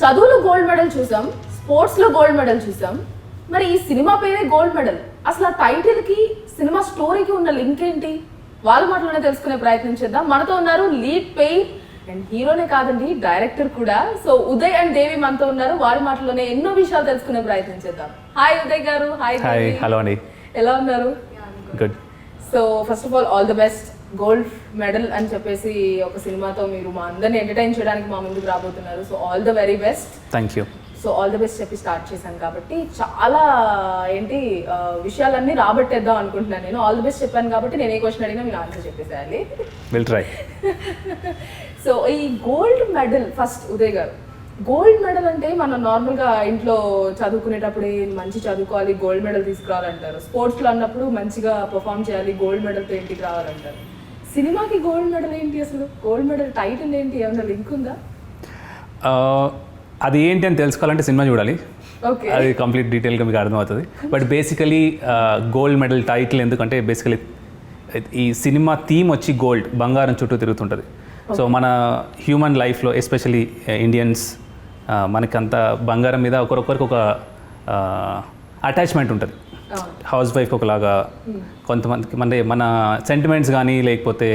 చదువులో gold medal చూసాం, sports లో గోల్డ్ మెడల్ చూసాం, మరి ఈ సినిమా పేరే గోల్డ్ మెడల్. అసలు ఆ టైటిల్ కి సినిమా స్టోరీకి ఉన్న లింక్ ఏంటి? వాళ్ళ మాటలోనే తెలుసుకునే ప్రయత్నం చేద్దాం. మనతో ఉన్నారు లీడ్ పెయిర్ అండ్ హీరోనే కాదండి, డైరెక్టర్ కూడా. సో ఉదయ్ అండ్ దేవి మనతో ఉన్నారు. వారి మాటలోనే ఎన్నో విషయాలు తెలుసుకునే ప్రయత్నం చేద్దాం. హాయ్ ఉదయ్ గారు. హాయ్. హలో అండి. ఎలా ఉన్నారు? Good. So first of all the best. Gold medal అని చెప్పేసి ఒక సినిమాతో మీరు మా అందరిని ఎంటర్టైన్ చేయడానికి మా ముందుకు రాబోతున్నారు. So all the very best. Thank you. So all the best చెప్పి స్టార్ట్ చేశాను కాబట్టి చాలా విషయాలన్నీ రాబట్టేద్దాం అనుకుంటున్నాను. నేను ఆల్ ది బెస్ట్ చెప్పాను కాబట్టి నేను ఏ క్వశ్చన్ అడిగినా మీరు ఆన్సర్ చెప్పేసేయాలి. Will try. సో ఈ gold medal first Uday garu, gold medal అంటే మనం నార్మల్గా ఇంట్లో చదువుకునేటప్పుడు మంచి చదువుకోవాలి, గోల్డ్ మెడల్ తీసుకురావాలంటారు. స్పోర్ట్స్లో అన్నప్పుడు మంచిగా పర్ఫామ్ చేయాలి, గోల్డ్ మెడల్తో ఇంటికి రావాలంటారు. సినిమాకి గోల్డ్ మెడల్ ఏంటి? అసలు గోల్డ్ మెడల్ టైటిల్ ఏంటి? ఏమైనా లింక్ ఉందా? అది ఏంటి అని తెలుసుకోవాలంటే సినిమా చూడాలి. ఓకే, అది కంప్లీట్ డీటెయిల్గా మీకు అర్థమవుతుంది. But basically gold medal title ఎందుకంటే బేసికలీ ఈ సినిమా థీమ్ వచ్చి గోల్డ్, బంగారం చుట్టూ తిరుగుతుంటుంది. సో మన హ్యూమన్ లైఫ్లో ఎస్పెషలీ ఇండియన్స్ మనకంత బంగారం మీద ఒకరొకరికి ఒక అటాచ్మెంట్ ఉంటుంది. హౌస్ వైఫ్ ఒకలాగా, కొంతమందికి మన సెంటిమెంట్స్ కానీ లేకపోతే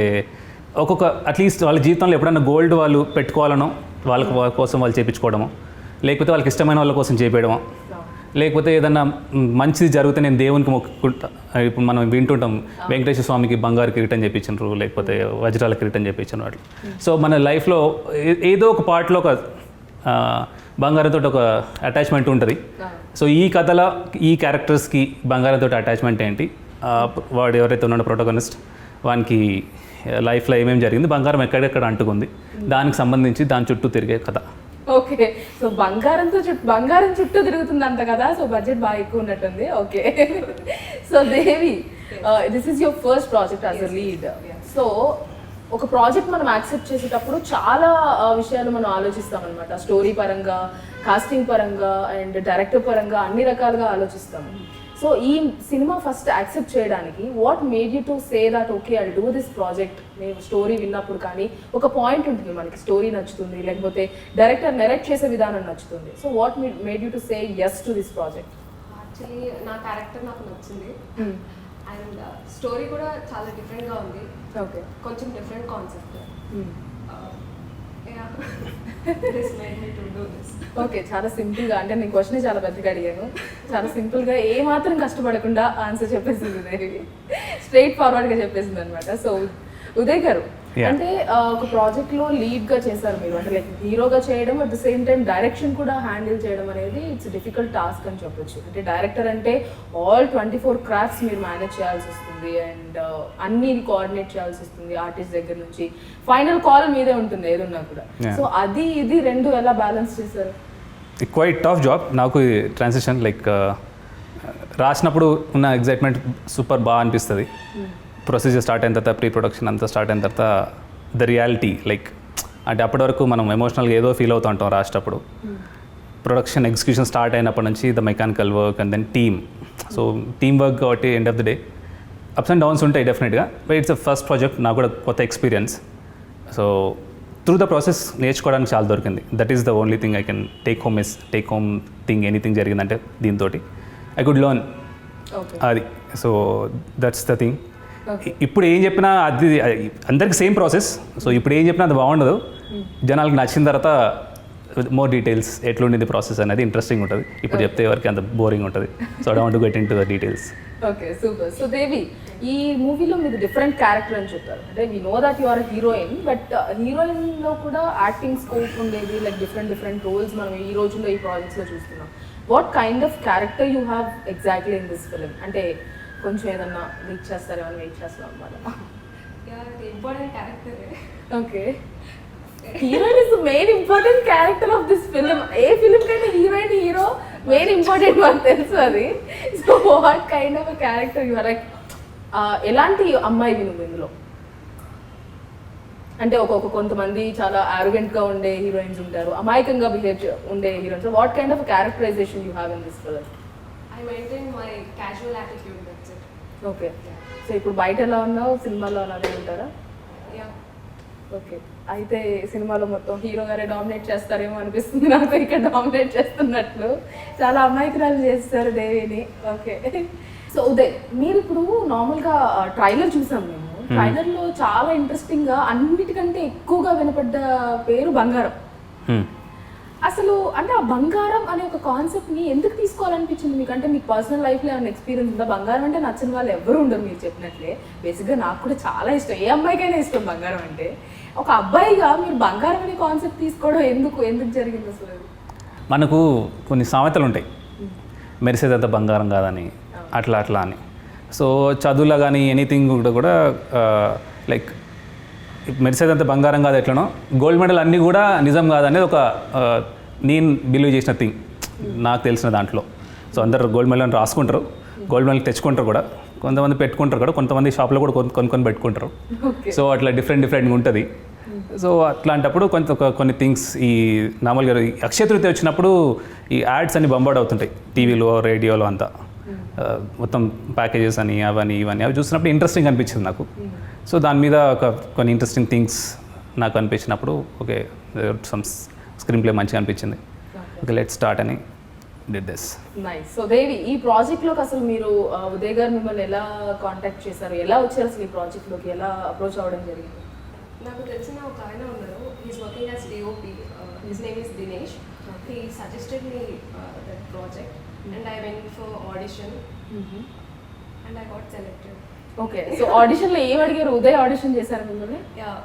ఒక్కొక్క అట్లీస్ట్ వాళ్ళ జీవితంలో ఎప్పుడైనా గోల్డ్ వాళ్ళు పెట్టుకోవాలనో వాళ్ళ కోసం వాళ్ళు చేయించుకోవడము, లేకపోతే వాళ్ళకి ఇష్టమైన వాళ్ళ కోసం చేపేయడము, లేకపోతే ఏదన్నా మంచిది జరిగితే నేను దేవునికి మొక్కుకుంటా. ఇప్పుడు మనం వింటుంటాం వెంకటేశ్వర స్వామికి బంగారు కిరీటం చేయించారు, లేకపోతే వజ్రాల కిరీటం చేయించారు వాళ్ళు. సో మన లైఫ్లో ఏదో ఒక పార్ట్లో ఒక బంగారంతో ఒక అటాచ్మెంట్ ఉంటుంది. సో ఈ కథలో ఈ క్యారెక్టర్స్కి బంగారంతో అటాచ్మెంట్ ఏంటి, వాడు ఎవరైతే ఉన్నాడో ప్రొటోగనిస్ట్, వానికి లైఫ్లో ఏమేమి జరిగింది, బంగారం ఎక్కడెక్కడ అంటుకుంది, దానికి సంబంధించి దాని చుట్టూ తిరిగే కథ. ఓకే, సో బంగారం చుట్టూ తిరుగుతుంది అంత కదా. సో బడ్జెట్ బాగా ఎక్కువ ఉన్నట్టుంది. Okay, so Devi, this is your first project as a lead. So ఒక ప్రాజెక్ట్ మనం యాక్సెప్ట్ చేసేటప్పుడు చాలా విషయాలు మనం ఆలోచిస్తాం అనమాట. స్టోరీ పరంగా, కాస్టింగ్ పరంగా అండ్ డైరెక్టర్ పరంగా అన్ని రకాలుగా ఆలోచిస్తాం. సో ఈ సినిమా ఫస్ట్ యాక్సెప్ట్ చేయడానికి what made you to say that okay I do this project? నేను స్టోరీ విన్నప్పుడు కానీ ఒక పాయింట్ ఉంటుంది, మనకి స్టోరీ నచ్చుతుంది, లేకపోతే డైరెక్టర్ నెరేట్ చేసే విధానం నచ్చుతుంది. So what made you to say yes to this project? Actually నా క్యారెక్టర్ నాకు నచ్చింది అండ్ స్టోరీ కూడా చాలా డిఫరెంట్గా ఉంది. ఓకే, కొంచెం డిఫరెంట్ కాన్సెప్ట్. ఓకే, చాలా సింపుల్గా, అంటే నేను క్వశ్చన్ చాలా పెద్దగా అడిగాను. చాలా సింపుల్గా ఏ మాత్రం కష్టపడకుండా ఆన్సర్ చెప్పేసింది దేవి, స్ట్రైట్ ఫార్వర్డ్గా చెప్పేసింది అనమాట. సో ఉదయ్ గారు, అంటే ఒక ప్రాజెక్ట్ లో లీడ్ గా చేశారు మీరు, అంటే లైక్ హీరోగా చేయడం, at the same time direction కూడా హ్యాండిల్ చేయడం అనేది ఇట్స్ డిఫికల్ట్ టాస్క్ అని చెప్పొచ్చు. అంటే డైరెక్టర్ అంటే ఆల్ 24 క్రాఫ్ట్స్ మీరు మేనేజ్ చేయాల్సి వస్తుంది అండ్ అన్ని కోఆర్డినేట్ చేయాల్సి వస్తుంది. ఆర్టిస్ట్ దగ్గర నుంచి ఫైనల్ కాల్ మీదే ఉంటుంది ఏదున్నా కూడా. సో అది ఇది రెండు ఎలా బ్యాలెన్స్ చేశారు? Quite tough job. నాకు ట్రాన్సిషన్ లైక్ రాసినప్పుడు ఉన్న ఎగ్జైట్మెంట్ సూపర్ బాగా అనిపిస్తుంది. ప్రొసీజర్ స్టార్ట్ అయిన తర్వాత, ప్రీ ప్రొడక్షన్ అంతా స్టార్ట్ అయిన తర్వాత ద రియాలిటీ లైక్ అంటే అప్పటి వరకు మనం ఎమోషనల్గా ఏదో ఫీల్ అవుతూ ఉంటాం రాసేటప్పుడు. ప్రొడక్షన్ ఎగ్జిక్యూషన్ స్టార్ట్ అయినప్పటి నుంచి the mechanical work and then team. So team work కాబట్టి end of the day ups and downs ఉంటాయి డెఫినెట్గా. బట్ ఇట్స్ ఫస్ట్ ప్రాజెక్ట్, నాకు కూడా కొత్త experience. So through the process నేర్చుకోవడానికి చాలా దొరికింది. That is the only thing I can take home thing anything జరిగిందంటే దీంతో ఐ కుడ్ లెర్న్ అది. So that's the thing. ఇప్పుడు ఏం చెప్పినా అది అందరికి సేమ్ ప్రాసెస్. సో ఇప్పుడు ఏం చెప్పినా అది బాగుండదు. జనాలకు నచ్చిన తర్వాత మోర్ డీటెయిల్స్ ఎట్లుండింది ప్రాసెస్ అనేది ఇంట్రెస్టింగ్ ఉంటుంది. ఇప్పుడు చెప్తే ఎవరికి అంత బోరింగ్ ఉంటుంది. So I want to get into the details. Okay, super. So Devi, ఈ మూవీలో మీరు డిఫరెంట్ క్యారెక్టర్ అని చెప్పారు. అంటే we know that you are heroine, but హీరోయిన్లో కూడా యాక్టింగ్ స్కోప్ ఉండేది, లైక్ డిఫరెంట్ రోల్స్ మనం ఈ రోజుల్లో ఈ ప్రాజెక్ట్స్లో చూస్తున్నాం. What kind of character you have exactly in this film? అంటే కొంచెం ఏదన్నా వెయిట్ చేస్తారేమని వెయిట్ చేస్తాం అన్నమాట. Important character. Okay, heroine is the main important character of this film. ఏ ఫిలిం కైనా హీరోయిన్ హీరో మెయిన్ ఇంపార్టెంట్ మనకు తెలుసు అది. So what kind of character you are like? ఎలాంటి అమ్మాయి నువ్వు ఇందులో? అంటే కొంతమంది చాలా ఆరోగెంట్గా ఉండే హీరోయిన్స్ ఉంటారు, అమాయకంగా బిహేవ్ ఉండే heroines. What kind of characterisation you have in this film? I maintain my casual attitude, that's it. Okay, so ఇప్పుడు బయట ఎలా ఉన్నావు, సినిమాలో అలానే ఉంటారా? Yeah. ఓకే, అయితే సినిమాలో మొత్తం హీరో గారే డామినేట్ చేస్తారేమో అనిపిస్తుంది నాకు, ఇక్కడ డామినేట్ చేస్తున్నట్లు. చాలా అమాయకురాలు చేస్తారు దేవిని. ఓకే, సో ఉదయ్, మీరు ఇప్పుడు నార్మల్గా ట్రైలర్ చూసాం మేము. ట్రైలర్లో చాలా ఇంట్రెస్టింగ్గా అన్నిటికంటే ఎక్కువగా వినపడ్డ పేరు బంగారం. అసలు అంటే ఆ బంగారం అనే ఒక కాన్సెప్ట్ని ఎందుకు తీసుకోవాలనిపించింది మీకు? అంటే మీకు పర్సనల్ లైఫ్లో ఏమైనా ఎక్స్పీరియన్స్ ఉందా? బంగారం అంటే నచ్చిన వాళ్ళు ఎవరు ఉండరు మీరు చెప్పినట్లే. బేసిక్గా నాకు కూడా చాలా ఇష్టం, ఏ అమ్మాయికైనా ఇష్టం బంగారం అంటే. ఒక అబ్బాయిగా మీరు బంగారం అనే కాన్సెప్ట్ తీసుకోవడం ఎందుకు జరిగింది అసలు? మనకు కొన్ని సామెతలు ఉంటాయి, మెరిసేదంతా బంగారం కాదని, అట్లా అని. సో చదువులో కానీ ఎనీథింగ్ కూడా లైక్ మెరిసేదంతా బంగారం కాదు ఎట్లనో, గోల్డ్ మెడల్ అన్నీ కూడా నిజం కాదనేది ఒక నేను బిలీవ్ చేసిన థింగ్ నాకు తెలిసిన దాంట్లో. సో అందరు గోల్డ్ మెడల్ అని రాసుకుంటారు, గోల్డ్ మెడల్ తెచ్చుకుంటారు కూడా, కొంతమంది పెట్టుకుంటారు కూడా, కొంతమంది షాప్లో కూడా కొనుక్కొని పెట్టుకుంటారు. సో అట్లా డిఫరెంట్గా ఉంటుంది. సో అట్లాంటప్పుడు కొన్ని థింగ్స్ ఈ నార్మల్గా అక్షయ తృతీయ వచ్చినప్పుడు ఈ యాడ్స్ అన్ని బంబార్డ్ అవుతుంటాయి టీవీలో రేడియోలో అంతా, మొత్తం ప్యాకేజెస్ అని అవన్నీ ఇవన్నీ అవి చూసినప్పుడు ఇంట్రెస్టింగ్ అనిపించింది నాకు. సో దాని మీద కొన్ని ఇంట్రెస్టింగ్ థింగ్స్ నాకు అనిపించినప్పుడు ఓకే సమ్ స్క్రీన్ ప్లే మంచిగా అనిపించింది, ఓకే లెట్స్ స్టార్ట్ అని did this. Nice. So Devi, ఈ ప్రాజెక్ట్లోకి అసలు మీరు ఉదయ్ గారు మిమ్మల్ని ఎలా కాంటాక్ట్ చేశారు, ఎలా వచ్చారు అసలు ఈ ప్రాజెక్ట్లోకి, ఎలా అప్రోచ్ అవ్వడం జరిగింది? నాకు తెలిసిన ఒక ఆయన ఉన్నారు, he's working as DOP, his name is Dinesh. He suggested me that project and I went for audition and I got selected. Okay, so ఆడిషన్లో ఏం అడిగారు? ఉదయ్ ఆడిషన్ చేశారు మిమ్మల్ని?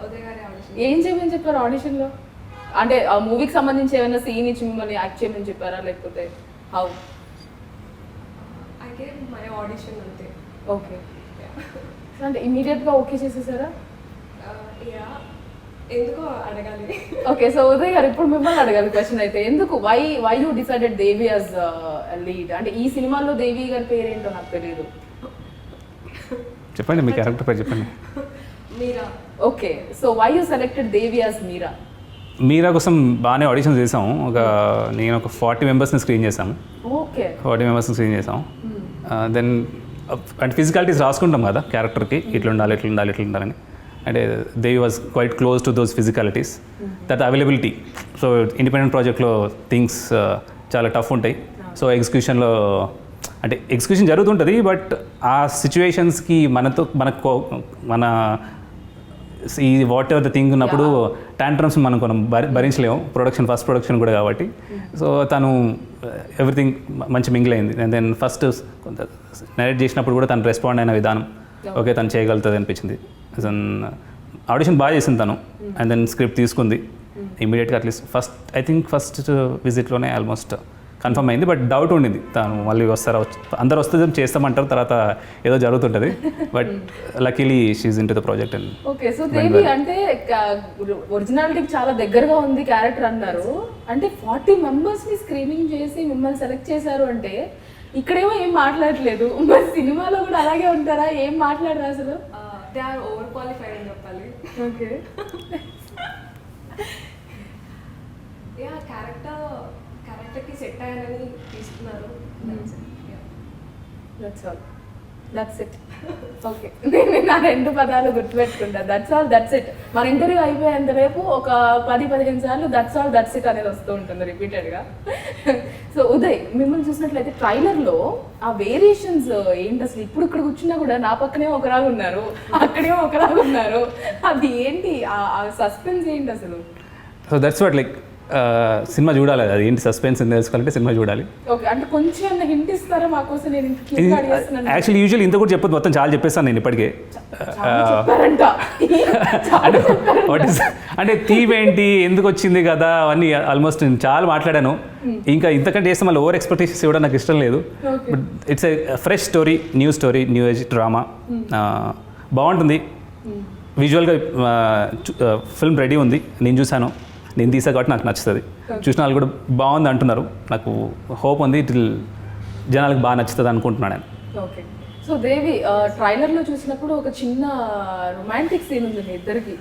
ఉదయ్ గారి ఆడిషన్. ఏం చేయమని చెప్పారు ఆడిషన్లో? అంటే ఆ మూవీకి సంబంధించి ఏమైనా సీన్ ఇచ్చి మిమ్మల్ని యాక్ట్ చేయమని చెప్పారా, లేకపోతే how? I gave my audition అంతే. ఓకే, అంటే ఇమీడియట్గా ఓకే చేసేసారా? ఎందుకో అడగాలి. ఓకే, సో ఉదయ్ గారు ఇప్పుడు మిమ్మల్ని అడగాలి క్వశ్చన్ అయితే, ఎందుకు why you decided Devi as lead? అంటే ఈ సినిమాలో దేవి గారి పేరు ఏంటో నాకు తెలియదు. చెప్పండి, మీ క్యారెక్టర్ పేరు చెప్పండి. Meera. Okay, so why you selected Devi as Meera? Meera కోసం బాగానే ఆడిషన్ చేసాము. నేను ఒక 40 మెంబర్స్ని స్క్రీన్ చేసాము. ఓకే, 40 మెంబర్స్ని స్క్రీన్ చేసాము. దెన్ అంటే ఫిజికాలిటీస్ రాసుకుంటాం కదా క్యారెక్టర్కి, ఇట్లా ఉండాలని. అంటే Devi was quite close to those physicalities, that availability. So independent ప్రాజెక్ట్లో థింగ్స్ చాలా టఫ్ ఉంటాయి. సో ఎగ్జిక్యూషన్లో అంటే ఎగ్జిక్యూషన్ జరుగుతుంటుంది, బట్ ఆ సిచ్యువేషన్స్కి మన ఈ వాట్ ఎవర్ ద థింగ్ ఉన్నప్పుడు టాంట్రమ్స్ మనం భరించలేము, ఫస్ట్ ప్రొడక్షన్ కూడా కాబట్టి. సో తను ఎవ్రీథింగ్ మంచి మింగిల్ అయింది. అండ్ దెన్ ఫస్ట్ కొంత నరేట్ చేసినప్పుడు కూడా తను రెస్పాండ్ అయిన విధానం ఓకే తను చేయగలుగుతుంది అనిపించింది. ఆడిషన్ బాగా చేసింది తను. అండ్ దెన్ స్క్రిప్ట్ తీసుకుంది ఇమీడియట్గా, అట్లీస్ట్ ఫస్ట్ విజిట్లోనే ఆల్మోస్ట్ కన్ఫర్మ్ అయింది. బట్ డౌట్ ఉండింది, తను మళ్ళీ వస్తారా, అందరు వస్తే చేస్తామంటారు, తర్వాత ఏదో జరుగుతుంటుంది. But luckily she into the project. And okay, so Devi అంటే ఒరిజినాలిటీకి చాలా దగ్గరగా ఉంది క్యారెక్టర్ అన్నారు. అంటే 40 మెంబర్స్ని స్క్రీనింగ్ చేసి మిమ్మల్ని సెలెక్ట్ చేశారు అంటే ఇక్కడేమో ఏం మాట్లాడలేదు, మరి సినిమాలో కూడా అలాగే ఉంటారా? ఏం మాట్లాడరా అసలు? దే ఆర్ ఓవర్ క్వాలిఫైడ్ అని చెప్పాలి. ఓకే, యా క్యారెక్టర్కి సెట్ అయ్యానని తీసుకున్నారు. That's it. ఓకే, నేను నా 2 పదాలు గుర్తుపెట్టుకుంటా, దట్స్ ఆల్ దట్స్ ఇట్. మన ఇంటర్వ్యూ అయిపోయేంత రేపు ఒక 10-15 సార్లు దట్స్ ఆల్ దట్స్ ఇట్ అనేది వస్తూ ఉంటుంది రిపీటెడ్గా. సో ఉదయ్, మిమ్మల్ని చూసినట్లయితే ట్రైలర్లో ఆ వేరియేషన్స్ ఏంటి అసలు? ఇప్పుడు ఇక్కడ కూర్చున్నా కూడా నా పక్కనే ఒకలాగా ఉన్నారు, అక్కడేమో ఒకలాగా ఉన్నారు, అది ఏంటి? ఆ సస్పెన్స్ ఏంటి అసలు? So that's what like cinema చూడాలి, అది ఏంటి సస్పెన్స్ అని తెలుసుకోవాలంటే సినిమా చూడాలి. ఓకే, అంటే కొంచెం హింట్ ఇస్తారా మాకోసం? నేను యాక్చువల్లీ యూజువల్ ఇంత కూడా చెప్పొద్దు, మొత్తం చాలా చెప్పేస్తాను నేను ఇప్పటికే. అంటే థీమ్ ఏంటి, ఎందుకు వచ్చింది కదా, అవన్నీ ఆల్మోస్ట్ నేను చాలా మాట్లాడాను. ఇంకా ఇంతకంటే చేస్తే మళ్ళీ ఓవర్ ఎక్స్పెక్టేషన్స్ ఇవ్వడం నాకు ఇష్టం లేదు. But it's a fresh story, new age drama, బాగుంటుంది. విజువల్గా ఫిల్మ్ రెడీ ఉంది, నేను చూశాను, నేను తీసా కాబట్టి నాకు నచ్చుతుంది. చూసిన వాళ్ళు కూడా బాగుంది అంటున్నారు, నాకు హోప్ ఉంది ఇట్ జనాలకు బాగా నచ్చుతుంది అనుకుంటున్నాను నేను. ఓకే, సో దేవి, ట్రైలర్లో చూసినప్పుడు ఒక చిన్న రొమాంటిక్ సీన్ ఉంది మీ ఇద్దరికి.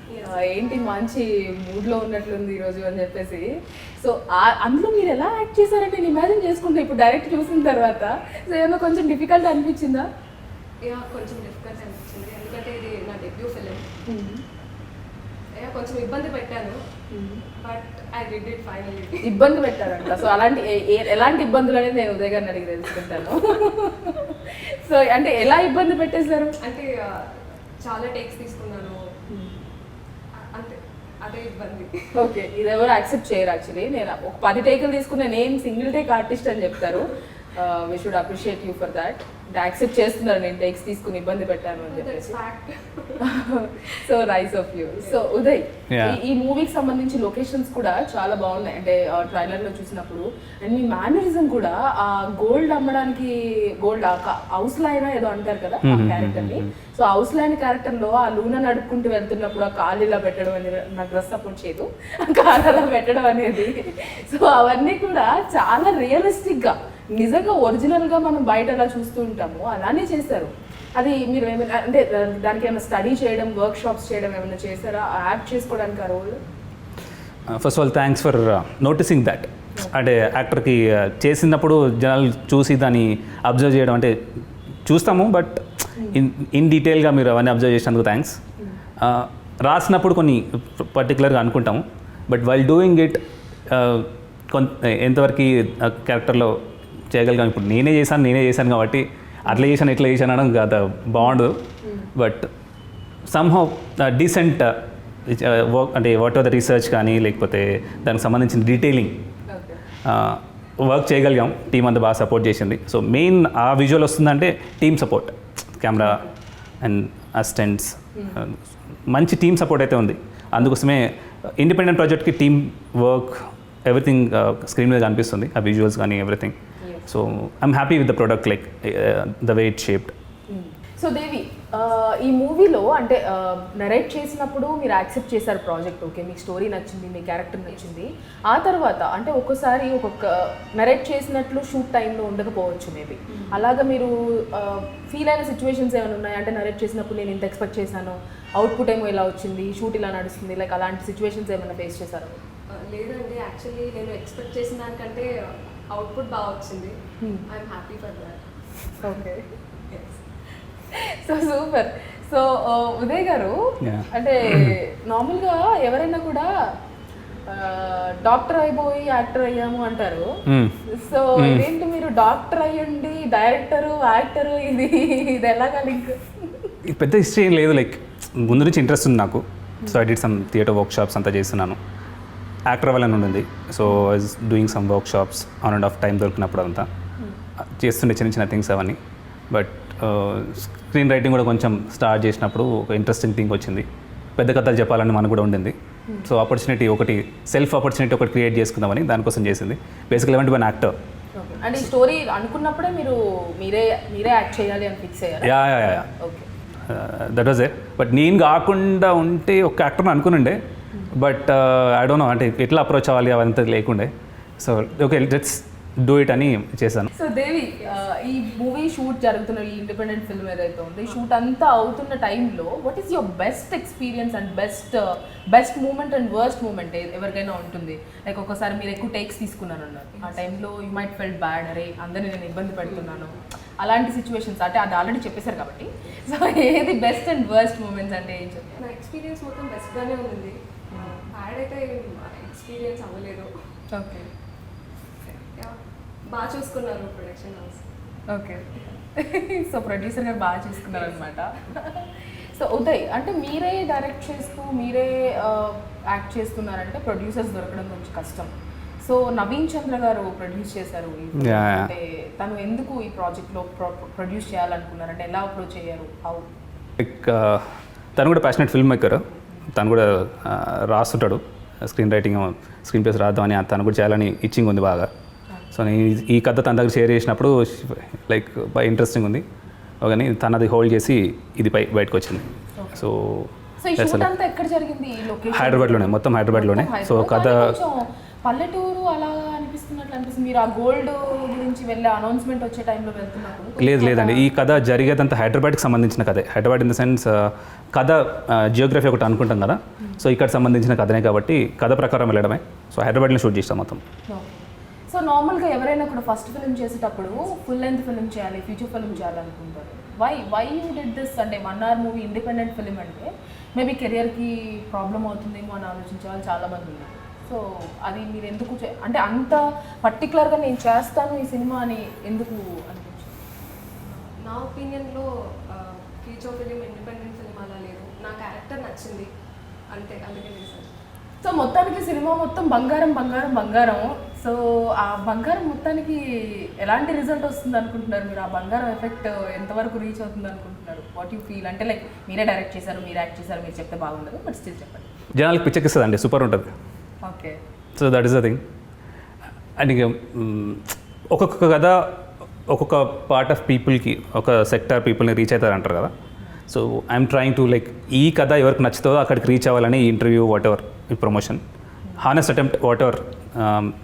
ఏంటి మంచి మూడ్లో ఉన్నట్లుంది ఈరోజు అని చెప్పేసి. సో అందులో మీరు ఎలా యాక్ట్ చేశారంటే నేను ఇమాజిన్ చేసుకుంటే ఇప్పుడు డైరెక్ట్ చూసిన తర్వాత. సో ఏమో కొంచెం డిఫికల్ట్ అనిపించిందా? యా కొంచెం డిఫికల్ట్ అనిపించింది, ఎందుకంటే ఇది నా డెబ్యూ ఫిలిం. కొంచెం ఇబ్బంది పెట్టాను, but I did it finally. ఇబ్బంది పెట్టారంట. సో అలాంటి ఎలాంటి ఇబ్బందులు అనేది నేను ఉదయ్ గారిని అడిగి తెలుసుకుంటాను. సో అంటే ఎలా ఇబ్బంది పెట్టేశారు? అంటే చాలా టేక్స్ తీసుకున్నాను, అంతే, అదే ఇబ్బంది. ఓకే, ఇది ఎవరు యాక్సెప్ట్ చేయరు యాక్చువల్లీ. నేను ఒక 10 టేకులు తీసుకున్న నేను సింగిల్ టేక్ ఆర్టిస్ట్ అని చెప్తారు. We should appreciate you for that. Accept చేస్తున్నారు నేను టేక్స్ తీసుకుని ఇబ్బంది పెట్టాను అని చెప్పేసి. So nice of you. So Uday, ఈ మూవీకి సంబంధించి లొకేషన్స్ కూడా చాలా బాగున్నాయి. అంటే ట్రైలర్ లో చూసినప్పుడు అండ్ మీ మేనరిజం కూడా ఆ గోల్డ్ అమ్మడానికి, గోల్డ్ హౌస్ లైన్ ఏదో అంటారు కదా ఆ క్యారెక్టర్ ని. సో హౌస్ లైన్ క్యారెక్టర్ లో ఆ లూనా నడుపుకుంటూ వెళ్తున్నప్పుడు ఆ కాలు ఇలా పెట్టడం అనేది నాకు డ్రెస్ సపోర్ట్ చేయదు, కాలు అలా పెట్టడం అనేది. సో అవన్నీ కూడా చాలా రియలిస్టిక్ గా, నిజంగా ఒరిజినల్ గా మనం బయట ఎలా చూస్తూ ఉంటాము అలానే చేశారు. అది మీరు ఏమైనా అంటే దానికి ఏమైనా స్టడీ చేయడం, వర్క్ షాప్స్ చేయడం ఏమైనా చేశారా యాక్ట్ చేసుకోవడానికి ఆ role? First of all thanks for noticing that. అంటే యాక్టర్కి చేసినప్పుడు జనాలు చూసి దాన్ని అబ్జర్వ్ చేయడం, అంటే చూస్తాము బట్ ఇన్ డీటెయిల్గా మీరు అవన్నీ అబ్జర్వ్ చేసినందుకు థ్యాంక్స్. రాసినప్పుడు కొన్ని పర్టికులర్గా అనుకుంటాము, బట్ వైల్ డూయింగ్ ఇట్ ఎంతవరకు క్యారెక్టర్లో చేయగలిగాం. ఇప్పుడు నేనే చేశాను కాబట్టి అట్లా చేశాను ఇట్లా చేశాను అనడం కాదు, బాగుండదు. బట్ సమ్హౌ డీసెంట్ వర్క్, అంటే వాట్ ఆర్ ద రీసెర్చ్ కానీ లేకపోతే దానికి సంబంధించిన డీటెయిలింగ్ వర్క్ చేయగలిగాం. టీం అంతా బాగా సపోర్ట్ చేసింది. సో మెయిన్ ఆ విజువల్ వస్తుందంటే team support, camera and assistants, మంచి టీమ్ సపోర్ట్ అయితే ఉంది. అందుకోసమే ఇండిపెండెంట్ ప్రాజెక్ట్కి టీమ్ వర్క్ ఎవ్రీథింగ్ స్క్రీన్ మీద కనిపిస్తుంది, ఆ విజువల్స్ కానీ everything. So I'm happy with the product, like the way it shaped. So Devi, ఈ మూవీలో అంటే నరేట్ చేసినప్పుడు మీరు యాక్సెప్ట్ చేశారు ప్రాజెక్ట్, ఓకే, మీకు స్టోరీ నచ్చింది, మీ క్యారెక్టర్ నచ్చింది. ఆ తర్వాత అంటే ఒక్కొక్కసారి ఒక్కొక్క నరేట్ చేసినట్లు షూట్ టైంలో ఉండకపోవచ్చు మేబీ. అలాగా మీరు ఫీల్ అయిన సిచ్యువేషన్స్ ఏమైనా ఉన్నాయి? అంటే నరేట్ చేసినప్పుడు నేను ఇంత ఎక్స్పెక్ట్ చేశాను, అవుట్పుట్ ఏమో ఇలా వచ్చింది, షూట్ ఇలా నడుస్తుంది, లైక్ అలాంటి సిచ్యువేషన్స్ ఏమైనా ఫేస్ చేశారు? లేదండి, యాక్చువల్లీ నేను ఎక్స్పెక్ట్ చేసిన దానికంటే అవుట్పుట్ బాగా వచ్చింది. I'm happy for that. Okay, so super. So Uday గారు, అంటే నార్మల్గా ఎవరైనా కూడా డాక్టర్ అయిపోయి యాక్టర్ అయ్యాము అంటారు. సో ఇదేంటి మీరు డాక్టర్ అయ్యండి డైరెక్టరు యాక్టరు, ఇది ఎలాగా లింక్? పెద్ద హిస్టరీ ఏం లేదు, లైక్ ముందు నుంచి ఇంట్రెస్ట్ ఉంది నాకు. So I did some theatre work shops అంతా చేస్తున్నాను. యాక్టర్ అవ్వాలని ఉండింది. So I was doing some work shops on and of time దొరికినప్పుడు అంతా చేస్తుండే చిన్న చిన్న థింగ్స్ అవన్నీ. బట్ స్క్రీన్ రైటింగ్ కూడా కొంచెం స్టార్ట్ చేసినప్పుడు ఒక ఇంట్రెస్టింగ్ థింగ్ వచ్చింది. పెద్ద కథలు చెప్పాలని మనకు కూడా ఉండింది. సో ఆపర్చునిటీ ఒకటి, సెల్ఫ్ ఆపర్చునిటీ ఒకటి క్రియేట్ చేసుకుందామని దానికోసం చేసింది. Basically I want actor. అంటే ఈ స్టోరీ అనుకున్నప్పుడే మీరే యాక్ట్ చేయాలి అని ఫిక్స్ అయ్యారు? Yeah, that was it. But నేను కాకుండా ఉంటే ఒక యాక్టర్ని అనుకునుండే, బట్ ఐ డోంట్ నో అంటే ఎట్లా అప్రోచ్ అవ్వాలి అవంతా లేకుండే. So okay, let's do it అని చేశాను. సో దేవి, ఈ మూవీ షూట్ జరుగుతున్న ఈ ఇండిపెండెంట్ ఫిల్మ్ ఏదైతే ఉందో, ఈ షూట్ అంతా అవుతున్న టైంలో what is your best experience and best moment and worst moment ఎవరికైనా ఉంటుంది? లైక్ ఒకసారి మీరు ఎక్కువ టేక్స్ తీసుకున్నాను అన్నారు, ఆ టైంలో యూ మైట్ ఫెల్ట్ బ్యాడ్, అరే అందరినీ నేను ఇబ్బంది పెడుతున్నాను, అలాంటి సిచ్యువేషన్స్. అంటే అది ఆల్రెడీ చెప్పేశారు కాబట్టి, సో ఏది బెస్ట్ అండ్ వర్స్ట్ మూమెంట్స్ అంటే ఏం చెప్తారు? నా ఎక్స్పీరియన్స్ మొత్తం బెస్ట్గానే ఉంది, బ్యాడ్ అయితే ఎక్స్పీరియన్స్ అవ్వలేదు. ఓకే, బాగా చూసుకున్నారు production house. Okay, so producer గారు బాగా చూసుకున్నారు అనమాట. సో ఉదయ్, అంటే మీరే డైరెక్ట్ చేస్తూ మీరే యాక్ట్ చేస్తున్నారంటే ప్రొడ్యూసర్స్ దొరకడం కొంచెం కష్టం. సో నవీన్ చంద్ర గారు ప్రొడ్యూస్ చేశారు. అంటే తను ఎందుకు ఈ ప్రాజెక్ట్లో ప్రొడ్యూస్ చేయాలనుకున్నారు? అంటే ఎలా అప్రోచ్ అయ్యారు? హౌ? లైక్ తను కూడా ప్యాషనెట్ ఫిల్మ్ మేకర్, తను కూడా రాస్తుంటాడు, స్క్రీన్ రైటింగ్ స్క్రీన్ ప్లేస్ రాద్దామని తను కూడా చేయాలని ఇచ్చింగ్ ఉంది బాగా. సో నేను ఈ కథ తన దగ్గర షేర్ చేసినప్పుడు లైక్ బాగా ఇంట్రెస్టింగ్ ఉంది, కానీ తను అది హోల్డ్ చేసి ఇది బయటకు వచ్చింది. సో హైదరాబాద్లోనే, మొత్తం హైదరాబాద్లోనే. సో కథ పల్లెటూరు అలా అనిపిస్తున్నట్లు మీరు ఆ గోల్డ్ గురించి వెళ్ళే అనౌన్స్మెంట్ వచ్చే టైంలో వెళ్తున్నప్పుడు? లేదండి, ఈ కథ జరిగేదంతా హైదరాబాద్కి సంబంధించిన కథే. హైదరాబాద్ ఇన్ ద సెన్స్ కథ జియోగ్రఫీ ఒకటి అనుకుంటాం కదా, సో ఇక్కడ సంబంధించిన కథనే కాబట్టి కథ ప్రకారం వెళ్ళడమే. సో హైదరాబాద్లో షూట్ చేస్తాం మొత్తం. సో నార్మల్గా ఎవరైనా కూడా ఫస్ట్ ఫిల్మ్ చేసేటప్పుడు ఫుల్ లెంత్ ఫిల్మ్ చేయాలి, ఫీచర్ ఫిల్మ్ చేయాలనుకుంటారు. Why you did this? అంటే 1 hour మూవీ ఇండిపెండెంట్ ఫిల్మ్ అంటే మేబీ కెరియర్కి ప్రాబ్లం అవుతుందేమో అని ఆలోచించే వాళ్ళు చాలామంది ఉన్నారు. సో అది మీరు ఎందుకు అంటే అంత పర్టికులర్గా నేను చేస్తాను ఈ సినిమా అని ఎందుకు అనిపించింది? నా ఒపీనియన్లో ఫీచర్ ఫిలిం, ఇండిపెండెంట్ ఫిలిం అలా లేదు. నా క్యారెక్టర్ నచ్చింది అంతే, అందుకే చేశాను. సో మొత్తానికి సినిమా మొత్తం బంగారం బంగారం బంగారం. సో ఆ బంగారం మొత్తానికి ఎలాంటి రిజల్ట్ వస్తుంది అనుకుంటున్నారు మీరు? ఆ బంగారం ఎఫెక్ట్ ఎంతవరకు రీచ్ అవుతుంది అనుకుంటున్నారు? What you feel? అంటే లైక్ మీరే డైరెక్ట్ చేశారు, మీరు యాక్ట్ చేశారు, మీరు చెప్తే బాగుండదు, బట్ స్టిల్ చెప్పండి. జనాలకు పిచ్చెక్కిస్తుందండి, సూపర్ ఉంటుంది. Okay. So that is the thing. And ఇక ఒక్కొక్క కథ ఒక్కొక్క పార్ట్ ఆఫ్ పీపుల్కి, ఒక సెక్టార్ పీపుల్ని రీచ్ అవుతారంటారు కదా. So I'm trying to like ఈ కథ ఎవరికి నచ్చుతుందో అక్కడికి రీచ్ అవ్వాలని ఈ ఇంటర్వ్యూ, వాట్ ఎవర్ ఈ promotion, honest attempt what ever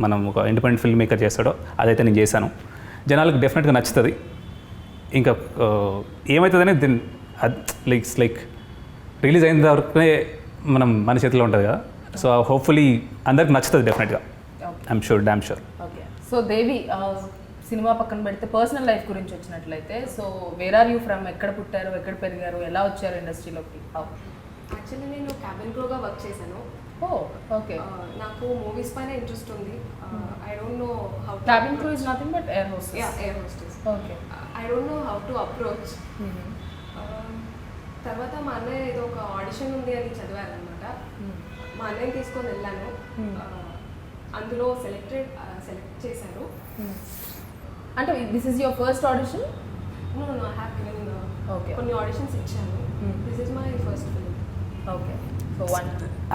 మనం ఒక ఇండిపెండెంట్ ఫిల్మ్ మేకర్ చేస్తాడో అదైతే నేను చేశాను. జనాలకు డెఫినెట్గా నచ్చుతుంది. ఇంకా ఏమవుతుందని దీని లైక్ రిలీజ్ అయిన వరకే మన చేతిలో ఉంటుంది కదా. సో హోప్ఫుల్లీ అందరికి నచ్చుతుంది డెఫినెట్గా. I'm sure, damn sure. Okay. So Devi, cinema పక్కన పెడితే పర్సనల్ లైఫ్ గురించి వచ్చినట్లయితే, so where are you from? ఎక్కడ పుట్టారు, ఎక్కడ పెరిగారు, ఎలా వచ్చారు ఇండస్ట్రీలోకి? యాక్చువల్లీ నేను క్యాబిన్ క్రూగా వర్క్ చేశాను. ఓ ఓకే. నాకు మూవీస్ పైన ఇంట్రెస్ట్ ఉంది. I don't know how. Cabin crew is nothing but air hostess. Yeah, air hostess. Okay. I don't know how to approach. తర్వాత మా అన్నయ్య ఏదో ఒక ఆడిషన్ ఉంది అని చదివారనమాట. మా అన్నయ్యని తీసుకొని వెళ్ళాను. అందులో సెలెక్ట్ చేశారు. అంటే this is your first audition? No I have given okay. కొన్ని ఆడిషన్స్ ఇచ్చాను. This is my first film. Okay. So one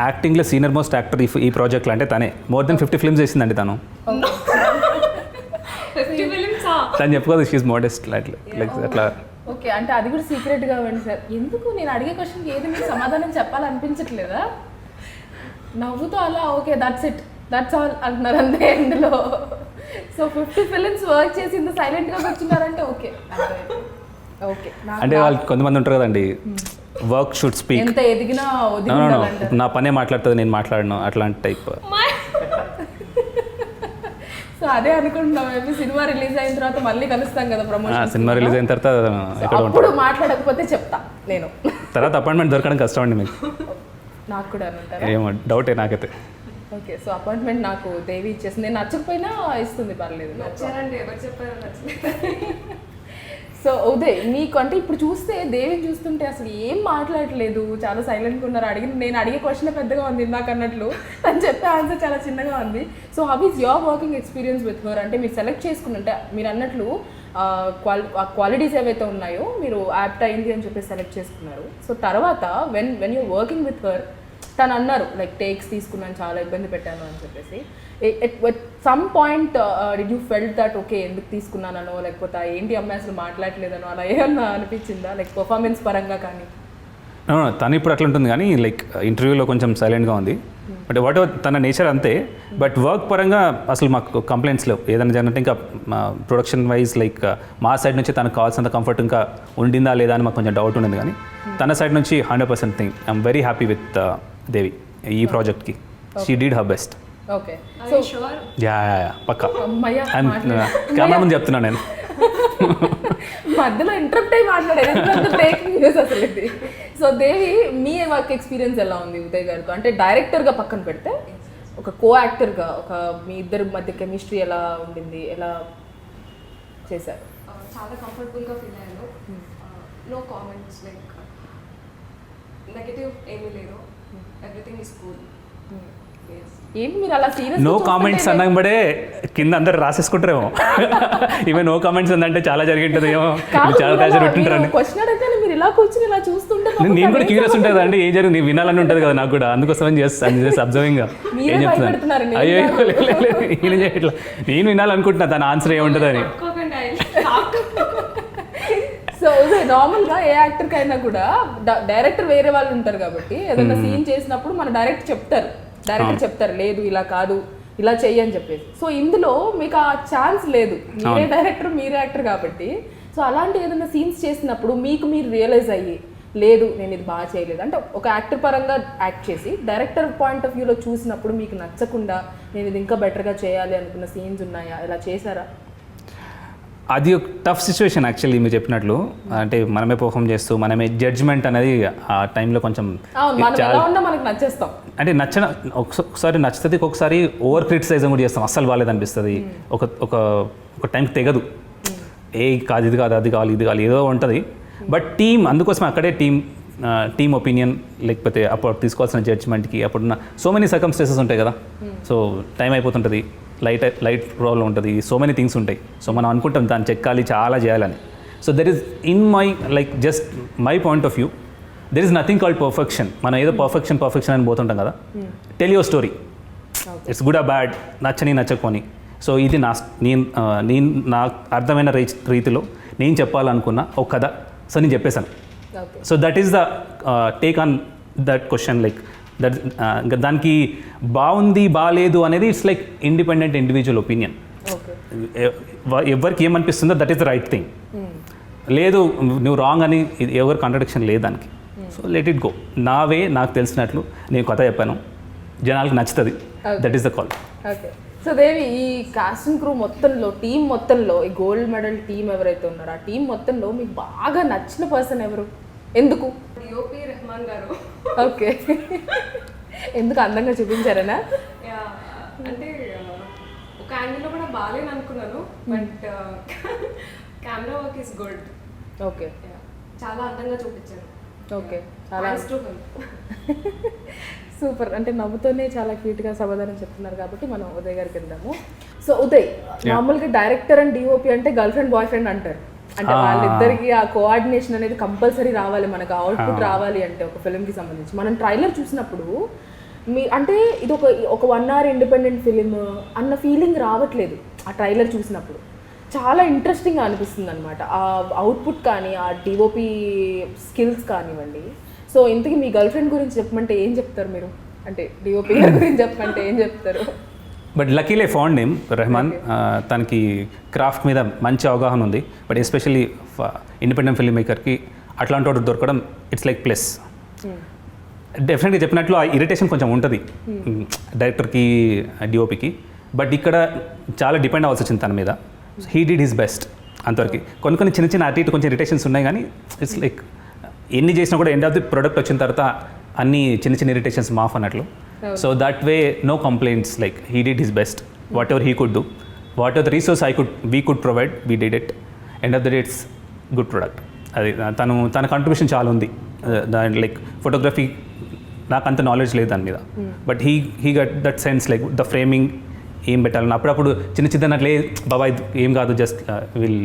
యాక్టింగ్లో సీనియర్ మోస్ట్ యాక్టర్ ఈ ప్రాజెక్ట్లో అంటే తనే. మోర్ దెన్ 50 ఫిల్మ్స్ చేసిందండి తను. 50 ఫిలిమ్స్. తను చెప్పుకోదు, షీఈ్ మోడెస్ట్ లైక్ అట్లా. ఓకే. అంటే అది కూడా సీక్రెట్గా ఇవ్వండి సార్. ఎందుకు నేను అడిగే క్వశ్చన్కి ఏది మీకు సమాధానం చెప్పాలనిపించట్లేదా? నవ్వుతో అలా ఓకే దట్స్ ఆల్ అంటున్నారు అంతే ఇందులో. సో 50 ఫిలిమ్స్ వర్క్ చేసి ఇంత సైలెంట్గా కూర్చున్నారంటే ఓకే. ఓకే. అంటే వాళ్ళు కొంతమంది ఉంటారు కదండి, వర్క్ షుడ్ స్పీక్. ఎంత ఎదిగినా ఒదిగి నా పనే మాట్లాడుతుంది, నేను మాట్లాడను, అట్లాంటి టైప్. సో అదే అనుకుంటున్నాం. మేబీ సినిమా రిలీజ్ అయిన తర్వాత మళ్ళీ కలుస్తాం కదా ప్రమోషన్. సినిమా రిలీజ్ అయిన తర్వాత ఎక్కడ అప్పుడు ఉంటారు? మాట్లాడకపోతే చెప్తా నేను. తర్వాత అపాయింట్మెంట్ దొరకడం కష్టం అండి మీకు. నాకు కూడా అనుంటారా? ఏమో డౌటే నాకైతే. ఓకే. సో అపాయింట్మెంట్ నాకు దేవి ఇచ్చేసి, నేను నచ్చకపోయినా ఇస్తుంది, పర్లేదు. నచ్చారండి, ఎవరు చెప్పారో నచ్చలేదు. సో ఉదయ్, నీకు అంటే ఇప్పుడు చూస్తే దేవిని చూస్తుంటే అసలు ఏం మాట్లాడలేదు, చాలా సైలెంట్గా ఉన్నారు. నేను అడిగే క్వశ్చన్ పెద్దగా ఉంది ఇందాక అన్నట్లు, తను చెప్పే ఆన్సర్ చాలా చిన్నగా ఉంది. So how is your working experience with her? అంటే మీరు సెలెక్ట్ చేసుకున్నట్టే మీరు అన్నట్లు క్వాలిటీస్ ఏవైతే ఉన్నాయో మీరు యాప్ట్ అయింది అని చెప్పి సెలెక్ట్ చేసుకున్నారు. సో తర్వాత when you're working with her, తను అన్నారు లైక్ టేక్స్ తీసుకున్నాను, చాలా ఇబ్బంది పెట్టాను అని చెప్పేసి. At some point did you felt that okay ఎందుకు తీసుకున్నానో, లేకపోతే ఏంటి అమ్మాయి అసలు మాట్లాడలేదనో అలా ఏమన్నా అనిపించిందా, లైక్ పర్ఫార్మెన్స్ పరంగా కానీ? తను ఇప్పుడు అట్లా ఉంటుంది కానీ లైక్ ఇంటర్వ్యూలో కొంచెం సైలెంట్గా ఉంది. బట్ వాట్ ఎవర్ తన నేచర్ అంతే. బట్ వర్క్ పరంగా అసలు మాకు కంప్లైంట్స్ లేవు. ఏదైనా జరిగినట్టు ఇంకా ప్రొడక్షన్ వైజ్ లైక్ మా సైడ్ నుంచి తనకు కావాల్సినంత కంఫర్ట్ ఇంకా ఉండిందా లేదా అని మాకు కొంచెం డౌట్ ఉండేది. కానీ తన సైడ్ నుంచి 100% thing I'm very happy with Devi ఈ ప్రాజెక్ట్కి. She did her best. Okay. So sure. Yeah పక్కా. అమ్మయ్య, కెమెరా ముందు చెప్తున్నాను నేను. మధ్యలో ఇంటరప్ట్ అయ్యి మాట్లాడేది బ్రేకింగ్ న్యూస్ అసలు ఇది. సో దేవి, మీ వర్క్ ఎక్స్పీరియన్స్ ఎలా ఉంది ఉదయ్ గారితో? అంటే డైరెక్టర్గా పక్కన పెడితే ఒక కో యాక్టర్గా ఒక మీ ఇద్దరి మధ్య కెమిస్ట్రీ ఎలా ఉండింది, ఎలా చేశారు? చాలా కంఫర్టబుల్గా ఫీల్ అయ్యాను. నో కామెంట్స్, లైక్ నెగటివ్ ఏమీ లేదు. Everything is cool. ఏంటి మీరు అలా సీరియస్? నో కామెంట్స్ అన్నబడే కింద అందరు రాసేసుకుంటారేమో. ఇవే నో కామెంట్స్ ఉందంటే చాలా జరిగింటుంది ఏమో, చాలా ప్రెషర్ పెట్టింటారండి. క్వశ్చన్ అడిగితే మీరు ఇలా కూర్చుని ఇలా చూస్తుంటే నేను కూడా క్యూరియస్ ఉంటుంది అండి, ఏం జరిగింది వినాలని ఉంటుంది కదా నాకు కూడా. అందుకోసం చేసి అబ్జర్వింగ్ ఏం చెప్తున్నాను. అయ్యో ఈయన చేయట్లా, నేను వినాలనుకుంటున్నా తన ఆన్సర్ ఏముంటుందని. సో నార్మల్గా ఏ యాక్టర్కి అయినా కూడా డైరెక్టర్ వేరే వాళ్ళు ఉంటారు కాబట్టి ఏదైనా సీన్ చేసినప్పుడు మన డైరెక్టర్ చెప్తారు లేదు ఇలా కాదు ఇలా చెయ్యి అని చెప్పేసి. సో ఇందులో మీకు ఆ ఛాన్స్ లేదు, మీరే డైరెక్టర్ మీరే యాక్టర్ కాబట్టి. సో అలాంటి ఏదైనా సీన్స్ చేసినప్పుడు మీకు మీరు రియలైజ్ అయ్యి లేదు నేను ఇది బాగా చేయలేదు అంటే ఒక యాక్టర్ పరంగా యాక్ట్ చేసి డైరెక్టర్ పాయింట్ ఆఫ్ వ్యూలో చూసినప్పుడు మీకు నచ్చకుండా నేను ఇది ఇంకా బెటర్గా చేయాలి అనుకున్న సీన్స్ ఉన్నాయా? ఇలా చేశారా? అది ఒక టఫ్ సిచ్యువేషన్ యాక్చువల్లీ మీరు చెప్పినట్లు. అంటే మనమే పర్ఫామ్ చేస్తూ మనమే జడ్జ్మెంట్ అనేది ఆ టైంలో కొంచెం అవును, మనం ఎలా ఉన్నా మనకు నచ్చేస్తాం. అంటే ఒకసారి నచ్చుతుంది, ఒకసారి ఓవర్ క్రిటిసైజం కూడా చేస్తాం, అస్సలు బాగాలేదనిపిస్తుంది. ఒక ఒక ఒక టైంకి తెగదు, కాదు ఇది కాదు అది కావాలి ఇది కావాలి ఏదో ఉంటుంది. బట్ టీమ్, అందుకోసం అక్కడే టీమ్ ఒపీనియన్, లేకపోతే అప్పుడు తీసుకోవాల్సిన జడ్జ్మెంట్కి అప్పుడున్న సో మెనీ సర్కమ్స్టెన్సెస్ ఉంటాయి కదా. సో టైం అయిపోతుంటుంది, లైట్ ప్రాబ్లం ఉంటుంది, సో మెనీ థింగ్స్ ఉంటాయి. సో మనం అనుకుంటాం దాన్ని చెక్కాలి, చాలా చేయాలని. So there is in my like just my point of view, there is nothing called perfection. మనం ఏదో పర్ఫెక్షన్ అని పోతుంటాం కదా. Tell your story, it's good ఆ బ్యాడ్, నచ్చకపోని. సో ఇది నేను నాకు అర్థమైన రీతిలో నేను చెప్పాలనుకున్న ఒక కథ. సో నేను చెప్పేశాను. So that is the take on that question. Like that దానికి బాగుంది బాగాలేదు అనేది it's like independent individual opinion. ఎవరికి ఏమనిపిస్తుందో that is the right thing. లేదు నువ్వు రాంగ్ అని ఎవరు కాంట్రడిక్షన్ లేదు దానికి. So let it go. నా వే, నాకు తెలిసినట్లు నేను కథ చెప్పాను, జనాలకు నచ్చుతుంది. That is the call. Okay. So Devi, ఈ కాస్టింగ్ క్రూ మొత్తంలో, టీం మొత్తంలో, ఈ గోల్డ్ మెడల్ టీం ఎవరైతే ఉన్నారో ఆ టీం మొత్తంలో మీకు బాగా నచ్చిన పర్సన్ ఎవరు, ఎందుకు? డిఓపి రెహమాన్ గారు. ఓకే. ఎందుకు అందంగా చూపించారనా? అంటే ఒక యాంగిల్లో కూడా బాగాలేని అనుకున్నాను, but camera work is good. Okay. చాలా అందంగా చూపించారు. ఓకే, చాలా చాలా సూపర్. అంటే నవ్వుతోనే చాలా క్యూట్గా సమాధానం చెప్తున్నారు కాబట్టి మనం ఉదయ్ గారికి వెళ్దాము. సో ఉదయ్, మామూలుగా డైరెక్టర్ అండ్ డిఓపి అంటే గర్ల్ ఫ్రెండ్ బాయ్ ఫ్రెండ్ అంటారు. అంటే వాళ్ళిద్దరికి ఆ కోఆర్డినేషన్ అనేది కంపల్సరీ రావాలి, మనకు అవుట్పుట్ రావాలి అంటే ఒక ఫిలింకి సంబంధించి. మనం ట్రైలర్ చూసినప్పుడు అంటే ఇది ఒక 1 hour ఇండిపెండెంట్ ఫిలిం అన్న ఫీలింగ్ రావట్లేదు ఆ ట్రైలర్ చూసినప్పుడు. చాలా ఇంట్రెస్టింగ్గా అనిపిస్తుంది అనమాట ఆ అవుట్పుట్ కానీ, ఆ డిఓపి స్కిల్స్ కానివ్వండి. సో ఇంతకీ మీ గర్ల్ ఫ్రెండ్ గురించి చెప్పమంటే ఏం చెప్తారు మీరు? అంటే డిఓపి గారి గురించి చెప్పమంటే ఏం చెప్తారు? But luckily found name Rahman. తనకి క్రాఫ్ట్ మీద మంచి అవగాహన ఉంది. బట్ ఎస్పెషల్లీ ఇండిపెండెంట్ ఫిల్మ్ మేకర్కి అట్లాంటి వాడు దొరకడం ఇట్స్ లైక్ ప్లస్. డెఫినెట్గా చెప్పినట్లు ఆ ఇరిటేషన్ కొంచెం ఉంటుంది డైరెక్టర్కి, డిఓపికి. బట్ ఇక్కడ చాలా డిపెండ్ అవ్వాల్సి వచ్చింది తన మీద. హీ డిడ్ హిస్ బెస్ట్ అంతవరకు. కొన్ని చిన్న అటు ఇటు కొంచెం ఇరిటేషన్స్ ఉన్నాయి, కానీ ఇట్స్ లైక్ ఎన్ని చేసినా కూడా ఎండ్ ఆఫ్ ది ప్రొడక్ట్ వచ్చిన తర్వాత అన్ని చిన్న ఇరిటేషన్స్ మాఫ్ అన్నట్లు. So that way no complaints. Like he did his best, whatever he could do, whatever the resource we could provide, we did it. End of the day it's good product. అది తన contribution చాలా ఉంది దాని. Like photography నాకు అంత knowledge లేదు దాని మీద, but he gut that sense like the framing ఏం పెట్టాలని. అప్పుడప్పుడు చిన్నట్లే బాబా ఇది ఏం కాదు జస్ట్ వీల్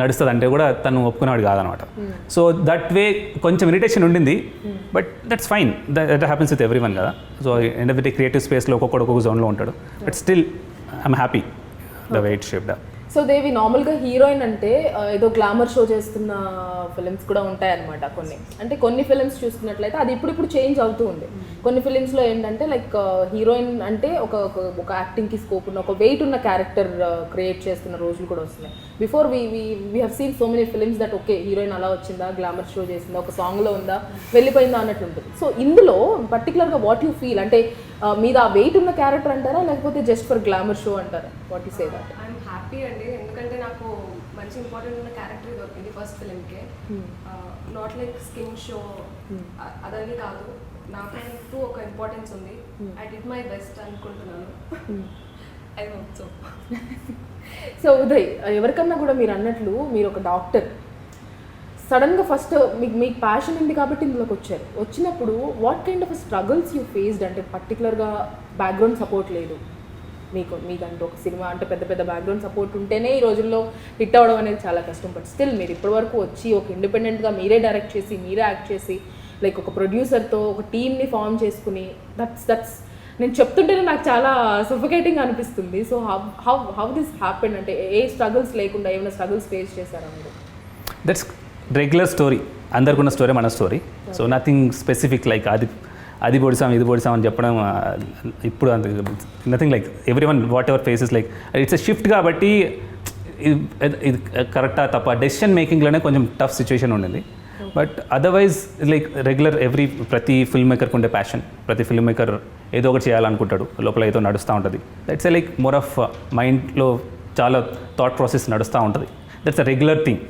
నడుస్తుంది అంటే కూడా తను ఒప్పుకునేవాడు కాదనమాట. సో దట్ వే కొంచెం ఇరిటేషన్ ఉండింది, but that's fine. That happens with everyone కదా. So end of the day creative స్పేస్లో ఒక్కొక్క జోన్లో ఉంటాడు. But still I'm happy the way it shaped up. So Devi, నార్మల్గా హీరోయిన్ అంటే ఏదో గ్లామర్ షో చేస్తున్న ఫిలిమ్స్ కూడా ఉంటాయన్నమాట కొన్ని. అంటే కొన్ని ఫిలిమ్స్ చూస్తున్నట్లయితే అది ఇప్పుడు చేంజ్ అవుతూ ఉంది. కొన్ని ఫిలిమ్స్లో ఏంటంటే లైక్ హీరోయిన్ అంటే ఒక యాక్టింగ్కి స్కోప్ ఉన్న, ఒక వెయిట్ ఉన్న క్యారెక్టర్ క్రియేట్ చేస్తున్న రోజులు కూడా వస్తున్నాయి. Before we have seen so many films that okay heroine అలా వచ్చిందా, గ్లామర్ షో చేసిందా, ఒక సాంగ్లో ఉందా, వెళ్ళిపోయిందా అన్నట్టు ఉంటుంది. సో ఇందులో పర్టికులర్గా వాట్ యూ ఫీల్, అంటే మీద ఆ వెయిట్ ఉన్న క్యారెక్టర్ అంటారా, లేకపోతే జస్ట్ ఫర్ గ్లామర్ షో అంటారా? What you say that? I'm happy అండి, ఎందుకంటే నాకు మంచి ఇంపార్టెంట్ ఉన్న క్యారెక్టర్ దొరికింది ఫస్ట్ ఫిలింకే. నాట్ లైక్ స్కిన్ షో అదని కాదు, నాకంటూ ఒక ఇంపార్టెన్స్ ఉంది. ఐ డిడ్ మై బెస్ట్ అనుకుంటున్నాను. I hope so. So Uday, ఎవరికన్నా కూడా మీరు అన్నట్లు మీరు ఒక డాక్టర్, సడన్గా ఫస్ట్ మీకు ప్యాషన్ ఉంది కాబట్టి ఇందులోకి వచ్చారు. వచ్చినప్పుడు what kind of struggles you faced? అంటే పర్టికులర్గా బ్యాక్గ్రౌండ్ సపోర్ట్ లేదు మీకంటూ ఒక సినిమా అంటే పెద్ద బ్యాక్గ్రౌండ్ సపోర్ట్ ఉంటేనే ఈ రోజుల్లో హిట్ అవ్వడం అనేది చాలా కష్టం. బట్ స్టిల్ మీరు ఇప్పటివరకు వచ్చి ఒక ఇండిపెండెంట్గా మీరే డైరెక్ట్ చేసి, మీరే యాక్ట్ చేసి, లైక్ ఒక ప్రొడ్యూసర్తో ఒక టీమ్ని ఫామ్ చేసుకుని, దట్స్ నేను చెప్తుంటేనే నాకు చాలా సఫోకేటింగ్ అనిపిస్తుంది. So how this happen? అంటే ఏ స్ట్రగుల్స్ లేకుండా ఏమైనా స్ట్రగుల్స్ ఫేస్ చేశారా మీరు? దట్స్ రెగ్యులర్ స్టోరీ, అందరికున్న స్టోరీ మన story. So nothing specific like అది పొడిసాం ఇది పొడిసాం అని చెప్పడం ఇప్పుడు అంత nothing. Like every one what ever faces, like it's a shift కాబట్టి ఇది కరెక్టా తప్ప డెసిషన్ మేకింగ్లోనే కొంచెం టఫ్ సిచ్యువేషన్ ఉండింది. బట్ అదర్వైజ్ లైక్ రెగ్యులర్ ప్రతి ఫిల్మ్ మేకర్కి ఉండే ప్యాషన్, ప్రతి ఫిల్మ్ మేకర్ ఏదో ఒకటి చేయాలనుకుంటాడు, లోపల ఏదో నడుస్తూ ఉంటుంది. దట్స్ లైక్ మోర్ ఆఫ్ మైండ్లో చాలా థాట్ ప్రాసెస్ నడుస్తూ ఉంటుంది. That's a regular thing.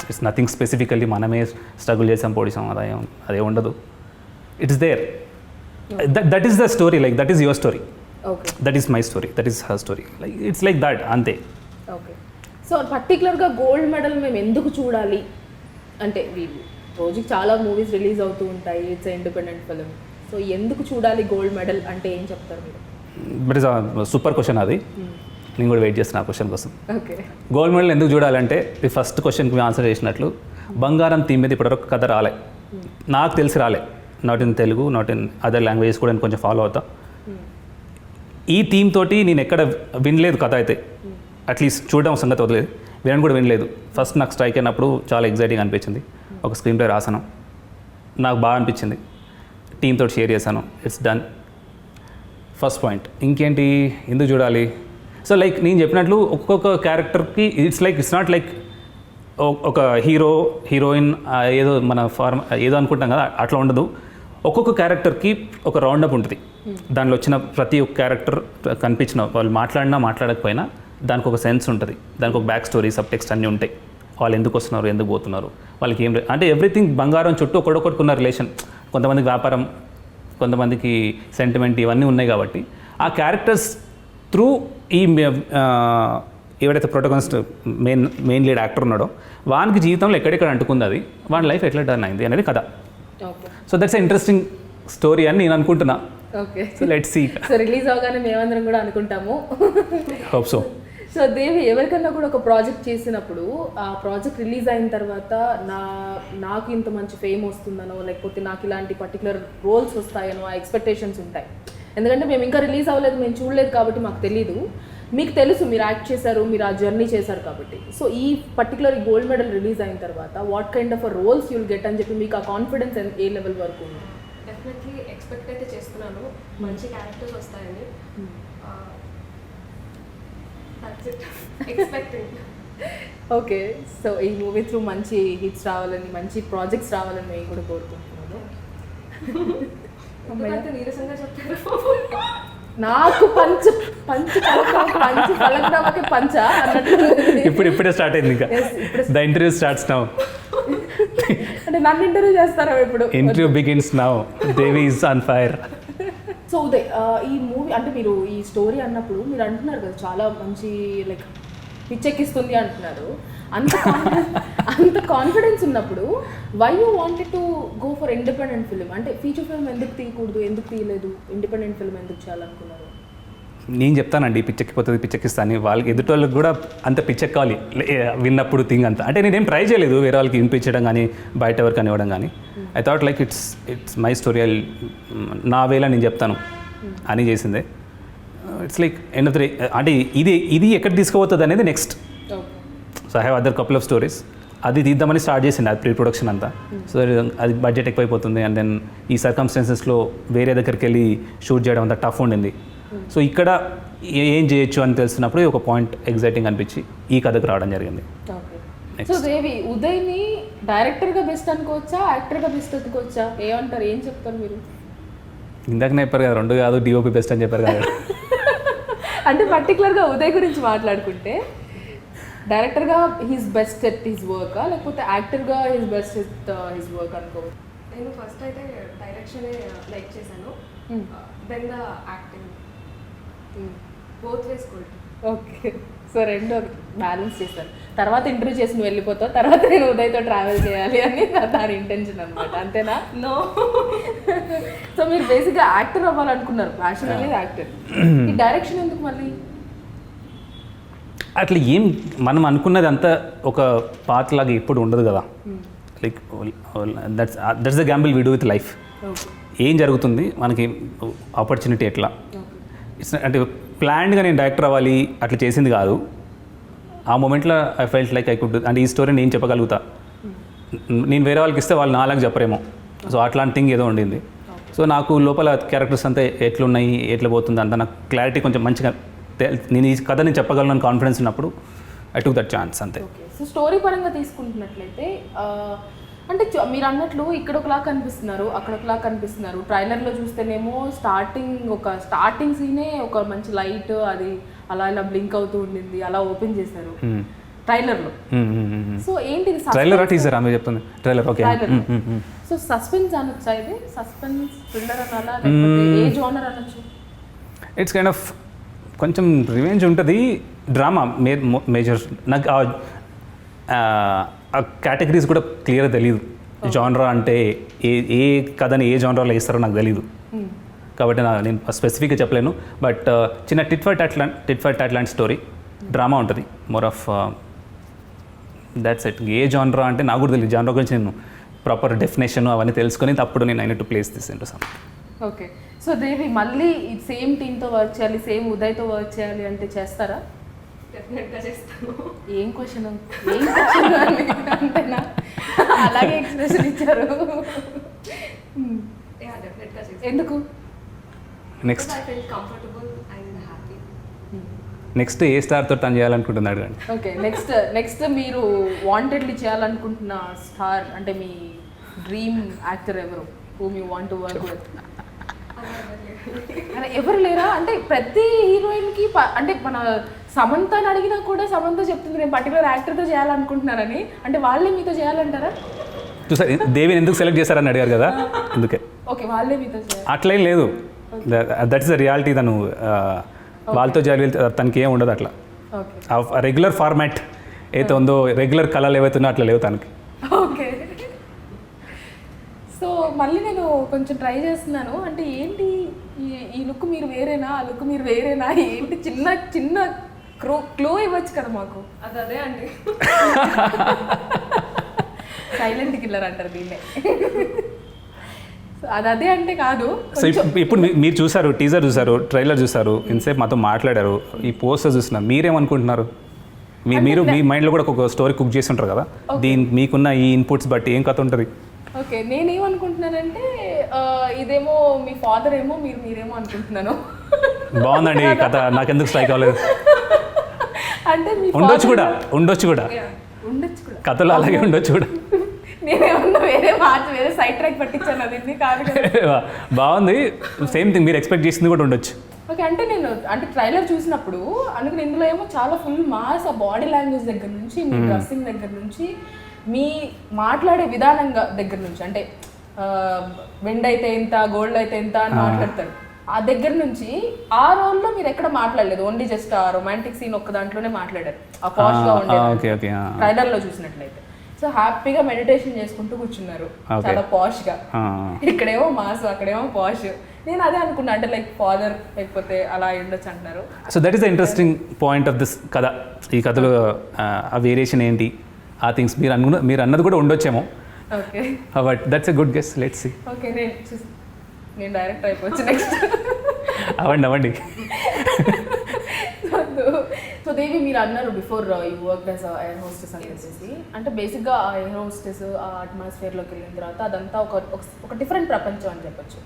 It's nothing specifically మనమే స్ట్రగుల్ చేసాం పొడిసాం అదే ఉండదు. It's there. That is the story, like that is your story, okay that is my story, that is her story, like it's like that అంతే. Okay. So పర్టికులర్గా gold medal మేము ఎందుకు చూడాలి అంటే, రోజుకి చాలా మూవీస్ రిలీజ్ అవుతూ ఉంటాయి, ఇట్స్ ఇండిపెండెంట్ ఫిలిం, సో ఎందుకు చూడాలి గోల్డ్ మెడల్ అంటే ఏం చెప్తారు మీరు? బట్ ఇస్ సూపర్ క్వశ్చన్ అది. నేను కూడా వెయిట్ చేస్తున్నా ఆ క్వశ్చన్ కోసం. ఓకే. గోల్డ్ మెడల్ ఎందుకు చూడాలంటే, ఈ ఫస్ట్ క్వశ్చన్కి మేము ఆన్సర్ చేసినట్లు బంగారం థీమ్ మీద ఇప్పటివరకు కథ రాలే, నాకు తెలిసి రాలే. Not in Telugu, not in other languages కూడా నేను కొంచెం ఫాలో అవుతా. ఈ థీమ్ తోటి నేను ఎక్కడ వినలేదు కథ అయితే, అట్లీస్ట్ చూడడం సంగతి వదిలేదు, వినడం కూడా వినలేదు. ఫస్ట్ నాకు స్ట్రైక్ అయినప్పుడు చాలా ఎగ్జైటింగ్ అనిపించింది. ఒక స్క్రీన్ ప్లే రాసాను, నాకు బాగా అనిపించింది, టీమ్ తోటి షేర్ చేశాను, ఇట్స్ డన్. First point. ఇంకేంటి ఎందుకు చూడాలి? సో లైక్ నేను చెప్పినట్లు ఒక్కొక్క క్యారెక్టర్కి ఇట్స్ నాట్ లైక్ ఒక హీరో హీరోయిన్ ఏదో మన ఏదో అనుకుంటాం కదా, అట్లా ఉండదు. ఒక్కొక్క క్యారెక్టర్కి ఒక రౌండప్ ఉంటుంది. దానిలో వచ్చిన ప్రతి ఒక్క క్యారెక్టర్ కనిపించిన వాళ్ళు మాట్లాడినా మాట్లాడకపోయినా దానికి ఒక సెన్స్ ఉంటుంది, దానికి ఒక బ్యాక్ స్టోరీ, సబ్ టెక్స్ట్ అన్నీ ఉంటాయి. వాళ్ళు ఎందుకు వస్తున్నారు, ఎందుకు పోతున్నారు, వాళ్ళకి ఏం అంటే ఎవ్రీథింగ్ బంగారం చుట్టూ ఒకడొకటికున్న రిలేషన్. కొంతమందికి వ్యాపారం, కొంతమందికి సెంటిమెంట్, ఇవన్నీ ఉన్నాయి. కాబట్టి ఆ క్యారెక్టర్స్ త్రూ ఈ ఎవరైతే ప్రొటగనిస్ట్ మెయిన్ లీడ్ యాక్టర్ ఉన్నాడో వానికి జీవితంలో ఎక్కడెక్కడ అంటుకుంది, అది వాని లైఫ్ ఎట్లా టర్న్ అయింది అనేది కథ. సో దట్స్ ఇంట్రెస్టింగ్ స్టోరీ అని నేను అనుకుంటున్నా. Okay. So let's see. So release అవగానే మేమందరం కూడా అనుకుంటాము. Hope so. సో దేవి, ఎవరికన్నా కూడా ఒక ప్రాజెక్ట్ చేసినప్పుడు ఆ ప్రాజెక్ట్ రిలీజ్ అయిన తర్వాత నాకు ఇంత మంచి ఫేమ్ వస్తుందనో, లేకపోతే నాకు ఇలాంటి పర్టికులర్ రోల్స్ వస్తాయనో ఆ ఎక్స్పెక్టేషన్స్ ఉంటాయి. ఎందుకంటే మేము ఇంకా రిలీజ్ అవ్వలేదు, మేము చూడలేదు కాబట్టి మాకు తెలీదు. మీకు తెలుసు, మీరు యాక్ట్ చేశారు, మీరు ఆ జర్నీ చేశారు కాబట్టి. సో ఈ పర్టికులర్ గోల్డ్ మెడల్ రిలీజ్ అయిన తర్వాత what kind of roles you'll get అని చెప్పి మీకు ఆ కాన్ఫిడెన్స్ ఏ లెవెల్ వరకు ఉంది? డెఫినెట్లీ ఎక్స్పెక్ట్ అయితే చేస్తున్నాను, మంచి క్యారెక్టర్స్ వస్తాయని. ఎక్స్పెక్టింగ్. ఓకే. సో ఈ మూవీ త్రూ మంచి హిట్స్ రావాలని, మంచి ప్రాజెక్ట్స్ రావాలని మేము కూడా కోరుకుంటున్నాను. ఎందుకంటే నీరసంగా చెప్పారు. నాకు పంచు పలకడానికి పంచ అన్నట్టు ఇప్పుడే స్టార్ట్ అయింది. ఇంకా ద ఇంటర్వ్యూ స్టార్ట్స్ నౌ. అంటే నన్ను ఇంటర్వ్యూ చేస్తారా ఇప్పుడు? Interview begins now. Devi is on fire. So Uday, ఈ మూవీ అంటే మీరు ఈ స్టోరీ అన్నప్పుడు మీరు అంటున్నారు కదా చాలా మంచి లైక్ పిచ్చెక్కిస్తుంది అంటున్నారు. అంత కాన్ఫిడెన్స్ ఉన్నప్పుడు why you wanted to go for independent film? అంటే ఫీచర్ ఫిల్మ్ ఎందుకు తీయకూడదు, ఎందుకు తీయలేదు, ఇండిపెండెంట్ ఫిల్మ్ ఎందుకు చేయాలనుకున్నారు? నేను చెప్తానండి, పిచ్చెక్కిపోతుంది, పిచ్చెక్కిస్తాను. వాళ్ళకి ఎదుటోళ్ళకి కూడా అంత పిచ్చెక్కాలి విన్నప్పుడు థింగ్ అంతా. అంటే నేనేం ట్రై చేయలేదు వేరే వాళ్ళకి వినిపించడం కానీ బయట ఎవరికి ఇవ్వడం కానీ. I thought like it's my story, నా వేలా నేను చెప్తాను అని చేసిందే. It's like end of the day అంటే ఇది ఎక్కడ తీసుకుపోతుంది అనేది next. So I have other couple of stories. అది తీద్దామని స్టార్ట్ చేసింది, అది ప్రీ ప్రొడక్షన్ అంతా. సో అది బడ్జెట్ ఎక్కువైపోతుంది, అండ్ దెన్ ఈ సర్కమ్స్టాన్సెస్లో వేరే దగ్గరికి వెళ్ళి షూట్ చేయడం అంతా టఫ్ ఉండింది. సో ఇక్కడ ఏం చేయొచ్చు అని తెలిసినప్పుడు ఒక పాయింట్ ఎగ్జైటింగ్ అనిపించి ఈ కథకు రావడం జరిగింది. సో దేవి, ఉదయ్ని డైరెక్టర్గా బెస్ట్ అనుకోవచ్చా, యాక్టర్గా బెస్ట్ అనుకోవచ్చా? ఏమంటారు, ఏం చెప్తారు మీరు? ఇందాకనే చెప్పారు కదా, రెండు కాదు డిఓపి బెస్ట్ అని చెప్పారు కదా. అంటే పర్టికులర్గా ఉదయ్ గురించి మాట్లాడుకుంటే డైరెక్టర్గా he's best at his work, లేకపోతే యాక్టర్గా he's best at his work అనుకోవచ్చు? నేను ఫస్ట్ అయితే డైరెక్షనే లైక్ చేశాను, then the acting, both ways good. Okay. So రెండు బ్యాలెన్స్ చేశాను. తర్వాత ఇంటర్వ్యూ చేసి నువ్వు వెళ్ళిపోతావు, తర్వాత నేను ఉదయ్తో ట్రావెల్ చేయాలి అని దాని ఇంటెన్షన్ అనమాట, అంతేనా? నో. సో మీరు బేసిక్గా యాక్టర్ అవ్వాలనుకున్నారు, ప్యాషన్ అనేది యాక్టర్. ఈ డైరెక్షన్ ఎందుకు మళ్ళీ? అట్లా ఏం మనం అనుకున్నది అంతా ఒక పాత్ లాగా ఎప్పుడు ఉండదు కదా. Like that's the Gamble we do with life. ఏం జరుగుతుంది మనకి, ఆపర్చునిటీ ఎట్లా, ఇట్స్ అంటే ప్లాన్డ్గా నేను డైరెక్టర్ అవ్వాలి అట్లా చేసింది కాదు. ఆ మూమెంట్లో I felt like I could, అంటే ఈ స్టోరీ నేను చెప్పగలుగుతా, నేను వేరే వాళ్ళకి ఇస్తే వాళ్ళు నాలాగా చెప్పరేమో. సో అట్లాంటి థింగ్ ఏదో ఉండింది. సో నాకు లోపల క్యారెక్టర్స్ అంతా ఎట్లున్నాయి, ఎట్లా పోతుంది అంతా నాకు క్లారిటీ కొంచెం మంచిగా, నేను ఈ కథ నేను చెప్పగలను కాన్ఫిడెన్స్ ఉన్నప్పుడు ఐ టుక్ దట్ ఛాన్స్ అంతే. సో స్టోరీ పరంగా తీసుకుంటున్నట్లయితే అంటే మీరు అన్నట్లు ఇక్కడ ఒకలా కనిపిస్తున్నారు, అక్కడ ఒకలా కనిపిస్తున్నారు. ట్రైలర్లో చూస్తేనేమో స్టార్టింగ్ సీనే ఒక మంచి లైట్, అది అలా ఇలా బ్లింక్ అవుతూ ఉండింది, అలా ఓపెన్ చేశారు. ట్రైలర్లో. సో ఏంటి ట్రైలర్ టీజర్ ఆమె చెప్తుంది ట్రైలర్ ఓకే. సో సస్పెన్స్ అనొచ్చా ఇది? సస్పెన్స్ థ్రిల్లర్ అనాలా లేకపోతే ఏ జోనర్ అనొచ్చు? ఇట్స్ కైండ్ ఆఫ్ కొంచెం రివెంజ్ ఉంటుంది, డ్రామా మేజర్. నాకు ఆ కేటగిరీస్ కూడా క్లియర్గా తెలియదు. జానరా అంటే ఏ కథని ఏ జానరాలో వేస్తారో నాకు తెలీదు, కాబట్టి నేను స్పెసిఫిక్గా చెప్పలేను. బట్ చిన్న టిట్ ఫర్ టాట్ లాంటి స్టోరీ, డ్రామా ఉంటుంది, మోర్ ఆఫ్ దాట్స్ ఇట్. ఏ జానరా అంటే నాకు కూడా తెలియదు. జానరా గురించి నేను ప్రాపర్ డెఫినేషన్ అవన్నీ తెలుసుకొని అప్పుడు నేను అయినట్టు ప్లేస్ తీసిండు సమ్. ఓకే. సో దేవి మళ్ళీ సేమ్ టీంతో వర్క్ చేయాలి, సేమ్ ఉదయ్తో వర్క్ చేయాలి అంటే చేస్తారా? డెఫినెట్గా చేస్తాను. ఏం క్వశ్చన్ అంతేనా? అలాగే ఎక్స్ప్రెషన్ ఇచ్చారు. యా డెఫినెట్గా చేస్తాను. ఎందుకు? Next I feel comfortable and happy. Next ఏ స్టార్తో టర్న్ చేయాలనుకుంటున్నాడు అండి? ఓకే. నెక్స్ట్ మీరు వాంటెడ్లీ చేయాలనుకుంటున్న స్టార్ అంటే మీ డ్రీమ్ యాక్టర్ ఎవరు? Whom you want to work with? అలా ఎవరు లేరా? అంటే ప్రతి హీరోయిన్కి అంటే మన సమంతని అడిగినా కూడా సమంత చెప్తుంది నేను పర్టికులర్ యాక్టర్తో చేయాలనుకుంటున్నానని. అంటే వాళ్ళే మీతో చేయాలంటారా? చూసారు దేవిని ఎందుకు సెలెక్ట్ చేశారని అడిగారు కదా, అందుకే. ఓకే, వాళ్ళే మీతో చేయాలి అట్లేం లేదు, దట్ ఇస్ ద రియాలిటీ. తను వాళ్ళతో చేయాలి, తనకి ఏం ఉండదు అట్లా. ఓకే. రెగ్యులర్ ఫార్మాట్ ఏదైతే ఉందో, రెగ్యులర్ కళలు ఏవైతే ఉన్నాయో అట్లా లేవు తనకి. ఓకే. సో మళ్ళీ నేను కొంచెం ట్రై చేస్తున్నాను. అంటే ఏంటి ఈ లుక్ మీరు వేరేనా, ఆ లుక్ మీరు వేరేనా, ఏంటి చిన్న క్లూ ఇవ్వచ్చు కదా మాకు. అదే అండి. సైలెంట్ కిల్లర్ అంటారు దీన్నే. అదే అంటే కాదు. సో ఇప్పుడు మీరు చూసారు, టీజర్ చూసారు, ట్రైలర్ చూసారు, ఇంతసేపు మాతో మాట్లాడారు, ఈ పోస్టర్ చూస్తున్నారు, మీరేమనుకుంటున్నారు? మీరు మీ మైండ్లో కూడా ఒక స్టోరీ కుక్ చేసి ఉంటారు కదా, మీకున్న ఈ ఇన్పుట్స్ బట్టి ఏం కథ ఉంటుంది? ఓకే, నేనేమనుకుంటున్నానంటే ఇదేమో మీ ఫాదర్ ఏమో మీరేమో అనుకుంటున్నాను. బాగుందండి కథ, నాకెందుకు స్ట్రైక్ అవ్వలేదు. అంటే ఉండొచ్చు కూడా ఉండొచ్చు కూడా కథలో అలాగే ఉండొచ్చు కూడా. నేనేమన్నా వేరే సైడ్ ట్రాక్ పట్టించాను, అది కాదు. బాగుంది, సేమ్ థింగ్ మీరు ఎక్స్పెక్ట్ చేసింది కూడా ఉండొచ్చు. ఓకే. అంటే ట్రైలర్ చూసినప్పుడు అందుకని ఇందులో ఏమో చాలా ఫుల్ మాస్, ఆ బాడీ లాంగ్వేజ్ దగ్గర నుంచి, మీ డ్రెస్సింగ్ దగ్గర నుంచి, మీ మాట్లాడే విధానంగా దగ్గర నుంచి, అంటే వెండ్ అయితే ఎంత, గోల్డ్ అయితే ఎంత అని మాట్లాడతారు, ఆ దగ్గర నుంచి ఆ రోల్లో మీరు ఎక్కడ మాట్లాడలేదు, ఓన్లీ జస్ట్ ఆ రొమాంటిక్ సీన్ ఒక్క దాంట్లోనే మాట్లాడారు, ఆ పాష్ గా ఉండేది ట్రైలర్ లో చూసినట్లయితే. సో హ్యాపీగా మెడిటేషన్ చేసుకుంటూ కూర్చున్నారు, చాలా పాష్ గా. ఇక్కడేమో మాస్, అక్కడేమో పాష్. నేను అదే అనుకున్నా, అంటే లైక్ ఫాదర్ లేకపోతే అలా ఉండొచ్చు అంటున్నారు. So that is the interesting point of this కథ. ఈ కథలో ఆ వేరియేషన్ ఏంటి, ఆ థింగ్స్ మీరు అన్నది కూడా ఉండొచ్చేమో. Okay, but that's a good guess, let's see. Okay, నేను డైరెక్ట్ అయిపోవచ్చు నెక్స్ట్. అవ్వండి. సో దేవి, మీరు అన్నారు before you work as air hostess అని చెప్పేసి. అంటే బేసిక్గా ఆ ఎయిర్ హోస్టెస్ ఆ అట్మాస్ఫియర్లోకి వెళ్ళిన తర్వాత అదంతా ఒక డిఫరెంట్ ప్రపంచం అని చెప్పొచ్చు.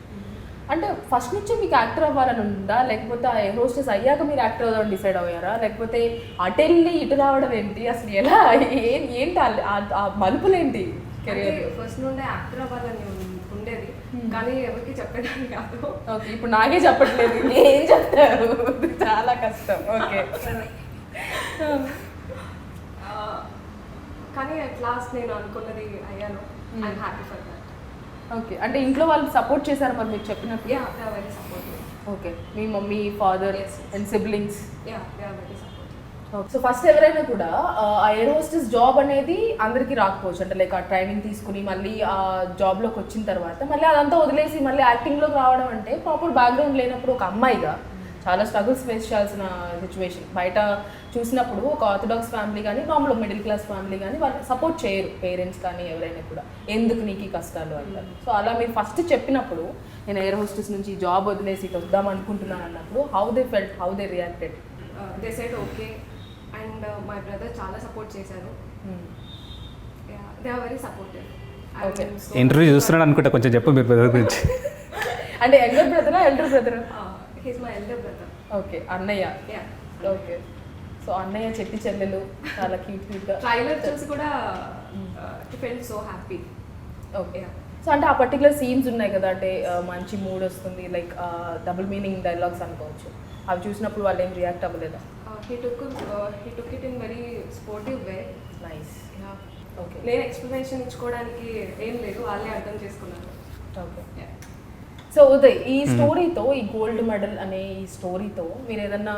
అంటే ఫస్ట్ నుంచి మీకు యాక్టర్ అవ్వాలని ఉందా, లేకపోతే ఆ ఎయిర్ హోస్టెస్ అయ్యాక మీరు యాక్టర్ అవ్వాలని డిసైడ్ అయ్యారా, లేకపోతే అటు వెళ్ళి ఇటు రావడం ఏంటి, అసలు ఎలా ఏంటి ఆ మలుపులేంటి కెరియర్? ఫస్ట్ నుండే యాక్టర్ అవ్వాలని ఉండేది, కానీ ఎవరికి చెప్పేదాన్ని కాదు. ఓకే, ఇప్పుడు నాకే చెప్పట్లేదు, ఏం చెప్తారు, చాలా కష్టం. ఓకే. కానీ అట్ లాస్ట్ నేను అనుకున్నది అయ్యాను. I'm happy for that. Okay. అంటే ఇంట్లో వాళ్ళు సపోర్ట్ చేశారు మరి మీరు చెప్పినట్టు? Yeah, they are very supportive. Okay, మీ mummy, father and siblings? Yeah, they are very supportive. So first ఎవరైనా కూడా ఆ ఎయిర్ హోస్టెస్ జాబ్ అనేది అందరికీ రాకపోవచ్చు. అంటే లైక్ ఆ ట్రైనింగ్ తీసుకుని మళ్ళీ ఆ జాబ్లోకి వచ్చిన తర్వాత మళ్ళీ అదంతా వదిలేసి మళ్ళీ యాక్టింగ్లోకి రావడం అంటే ప్రాపర్ బ్యాక్గ్రౌండ్ లేనప్పుడు ఒక అమ్మాయిగా చాలా స్ట్రగుల్స్ ఫేస్ చేయాల్సిన సిచ్యువేషన్. బయట చూసినప్పుడు ఒక ఆర్థడాక్స్ ఫ్యామిలీ కానీ మామూలు మిడిల్ క్లాస్ ఫ్యామిలీ కానీ వాళ్ళు సపోర్ట్ చేయరు, పేరెంట్స్ కానీ ఎవరైనా కూడా, ఎందుకు నీకు ఈ కష్టాలు అంటారు. సో అలా మీరు ఫస్ట్ చెప్పినప్పుడు నేను ఎయిర్ హోస్టెస్ నుంచి జాబ్ వదిలేసి ఇటు వద్దాం అనుకుంటున్నాను అన్నప్పుడు how they felt, how they reacted? They said okay, and my brother చాలా సపోర్ట్ చేశారు. They are very supportive. Okay. Interview చూస్తున్నాడు అనుకుంటా, కొంచెం చెప్పు మీరు బ్రదర్ గురించి. అంటే యంగర్ బ్రదరా, ఎల్డర్ బ్రదరా? He's my elder brother. Okay, అన్నయ్య. ఓకే. సో అన్నయ్య చెట్టి చెల్లెలు చాలా క్యూట్గా. ట్రైలర్ చూసి కూడా he felt so happy. Okay. So అంటే ఆ పర్టికులర్ సీన్స్ ఉన్నాయి కదా, అంటే మంచి మూడ్ వస్తుంది, లైక్ డబుల్ మీనింగ్ డైలాగ్స్ అనుకోవచ్చు, అవి చూసినప్పుడు వాళ్ళు ఏం రియాక్ట్ అవ్వలేదా? He took it in very sportive way. Nice. Yeah. Okay. నేను ఎక్స్ప్లెనేషన్ ఇచ్చుకోవడానికి ఏం లేదు, వాళ్ళే అర్థం చేసుకున్నారు. ఓకే. Yeah. సో ఉదయ్, ఈ స్టోరీతో, ఈ గోల్డ్ మెడల్ అనే ఈ స్టోరీతో మీరు ఏదన్నా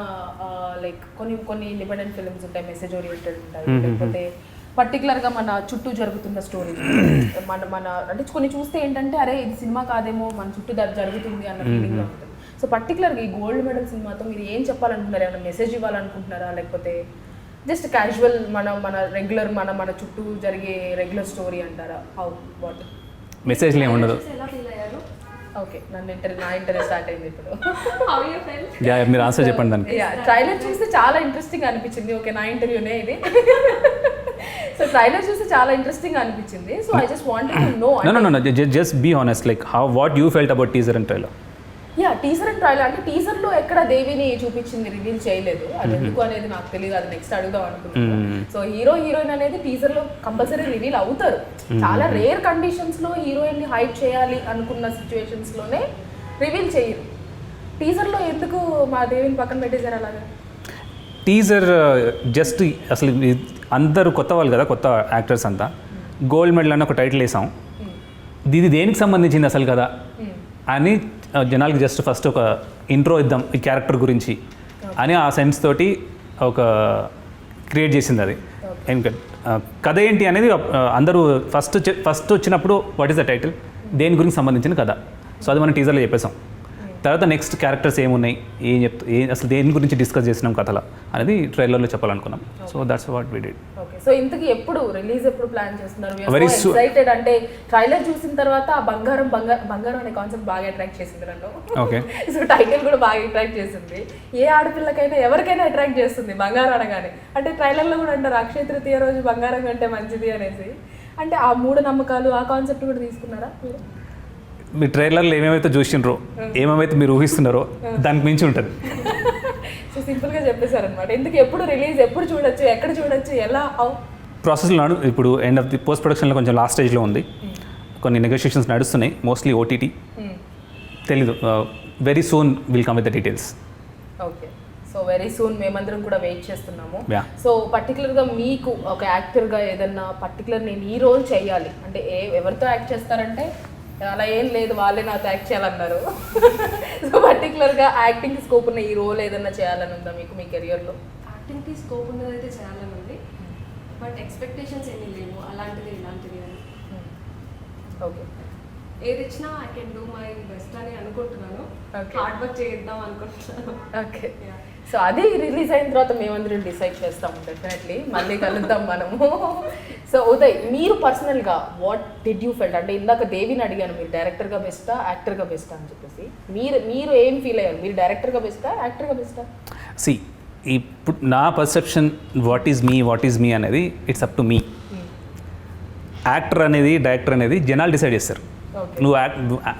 లైక్ కొన్ని ఇండిపెండెంట్ ఫిల్మ్స్ ఉంటాయి, మెసేజ్ ఓరియంటెడ్ ఉంటాయి, లేకపోతే పర్టికులర్గా మన చుట్టూ జరుగుతున్న స్టోరీ మన అంటే కొన్ని చూస్తే ఏంటంటే అరే ఇది సినిమా కాదేమో, మన చుట్టూ జరుగుతుంది అన్న ఫీలింగ్లో ఉంటుంది. సో పర్టికులర్గా ఈ గోల్డ్ మెడల్ సినిమాతో మీరు ఏం చెప్పాలనుకుంటున్నారు? ఏమైనా మెసేజ్ ఇవ్వాలనుకుంటున్నారా, లేకపోతే జస్ట్ క్యాజువల్ మన రెగ్యులర్ మన చుట్టూ జరిగే రెగ్యులర్ స్టోరీ అంటారా? హౌ వాట్ మెసేజ్లు ఏమి ఉండదు. ఎలా ఫీల్ అయ్యారు? ఓకే, నా ఇంటర్వ్యూ స్టార్ట్ అయింది ఇప్పుడు. How you felt? యా, మీరు ఆన్సర్ చెప్పండి దానికి. ట్రైలర్ చూస్తే చాలా ఇంట్రెస్టింగ్ అనిపించింది. ఓకే, నా ఇంటర్వ్యూనే ఇది. సో ట్రైలర్ చూస్తే చాలా ఇంట్రెస్టింగ్ అనిపించింది. So I just wanted to know. No, just be honest, like what you felt about teaser and trailer. Yeah, teaser and trailer అంటే టీజర్లో ఎక్కడ దేవిని చూపించింది రివీల్ చేయలేదు, అది ఎందుకు అనేది నాకు తెలియదు, అది నెక్స్ట్ అడుగుదాం అనుకుంటున్నాను. సో హీరోయిన్ అనేది టీజర్లో కంపల్సరీ రివీల్ అవుతారు. చాలా రేర్ కండిషన్స్లో హీరోయిన్ని హైడ్ చేయాలి అనుకున్న సిచ్యువేషన్స్లోనే రివీల్ చేయరు. టీజర్లో ఎందుకు మా దేవిని పక్కన పెట్టేశారు అలాగా? టీజర్ జస్ట్ అసలు అందరూ కొత్త వాళ్ళు కదా, కొత్త యాక్టర్స్ అంతా. గోల్డ్ మెడల్ అని ఒక టైటిల్ వేసాం, ఇది దేనికి సంబంధించింది అసలు కదా అని జనాలకి జస్ట్ ఫస్ట్ ఒక ఇంట్రో ఇద్దాం ఈ క్యారెక్టర్ గురించి అని ఆ సెన్స్ తోటి ఒక క్రియేట్ చేసింది అది. ఇంకా కథ ఏంటి అనేది అందరూ ఫస్ట్ వచ్చినప్పుడు వాట్ ఈస్ ద టైటిల్, దేని గురించి సంబంధించిన కథ. సో అది మనం టీజర్లో చెప్పేసాం. తర్వాత నెక్స్ట్ క్యారెక్టర్స్ ఏమున్నాయి, అసలు దేని గురించి డిస్కస్ చేసినాం కథలో అనేది ట్రైలర్లో చెప్పాలనుకున్నాం. So that's what we did. Okay, so ఇంతకీ ఎప్పుడు రిలీజ్ ఎప్పుడు ప్లాన్ చేస్తున్నారు? Very soon. ఎక్సైటెడ్ అంటే ట్రైలర్ చూసిన తర్వాత ఆ బంగారం అనే కాన్సెప్ట్ బాగా అట్రాక్ట్ చేసింది నన్ను. ఓకే. సో టైటిల్ కూడా బాగా అట్రాక్ట్ చేసింది. ఏ ఆడపిల్లకైనా ఎవరికైనా అట్రాక్ట్ చేస్తుంది బంగారం అనగానే. అంటే ట్రైలర్లో కూడా అంటారు అక్షయ తృతీయ రోజు బంగారం కంటే మంచిది అనేసి. అంటే ఆ మూఢనమ్మకాలు ఆ కాన్సెప్ట్ కూడా తీసుకున్నారా మీరు? మీ ట్రైలర్లో ఏమేమైతే చూసిండ్రో, ఏమేమైతే మీరు ఊహిస్తున్నారో దానికి మించి ఉంటుంది. సో సింపుల్గా చెప్పేశారనమాట. ఎందుకు ఎప్పుడు రిలీజ్, ఎప్పుడు చూడొచ్చు, ఎక్కడ చూడొచ్చు, ఎలా, హౌ? ప్రాసెస్లో ఇప్పుడు ఎండ్ ఆఫ్ ది పోస్ట్ ప్రొడక్షన్లో కొంచెం లాస్ట్ స్టేజ్లో ఉంది. కొన్ని నెగోషియేషన్స్ నడుస్తున్నాయి, మోస్ట్లీ ఓటీటీ. తెలీదు, very soon will come with the details. Okay, so very soon మేమందరం కూడా వెయిట్ చేస్తున్నాము. Yeah. సో పర్టికులర్గా మీకు ఒక యాక్టర్గా ఏదన్నా పర్టికులర్ నేను ఈ రోల్ చేయాలి అంటే ఎవరితో యాక్ట్ చేస్తారంటే అలా ఏం లేదు, వాళ్ళే నాతో యాక్ట్ చేయాలన్నారు. సో పర్టికులర్గా యాక్టింగ్ స్కోప్ ఉన్న ఈ రోల్ ఏదన్నా చేయాలని ఉందా మీకు మీ కెరియర్లో? యాక్టింగ్కి స్కోప్ ఉన్నదైతే చేయాలని ఉంది, బట్ ఎక్స్పెక్టేషన్స్ ఏమీ లేవు అలాంటిది ఇలాంటిది అని. ఓకే, ఏది ఇచ్చినా I can do my best అని అనుకుంటున్నాను. Okay. హార్డ్ వర్క్ చేద్దాం అనుకుంటున్నాను. ఓకే. Yeah. సో అది రిలీజ్ అయిన తర్వాత మేమందరం డిసైడ్ చేస్తాము డెఫినెట్లీ, మళ్ళీ కలుద్దాం మనము. సో ఉదయ్, మీరు పర్సనల్గా వాట్ డిడ్ యూ ఫెల్ట్? అంటే ఇందాక దేవిని అడిగాను, మీరు డైరెక్టర్గా బెస్టా యాక్టర్గా బెస్టా అని చెప్పేసి. మీరు ఏం ఫీల్ అయ్యారు? మీరు డైరెక్టర్గా బెస్టా యాక్టర్గా బెస్టా? ఇప్పుడు నా పర్సెప్షన్ వాట్ ఈజ్ మీ అనేది it's up to me. Actor అనేది డైరెక్టర్ అనేది జనాలు డిసైడ్ చేస్తారు. నువ్వు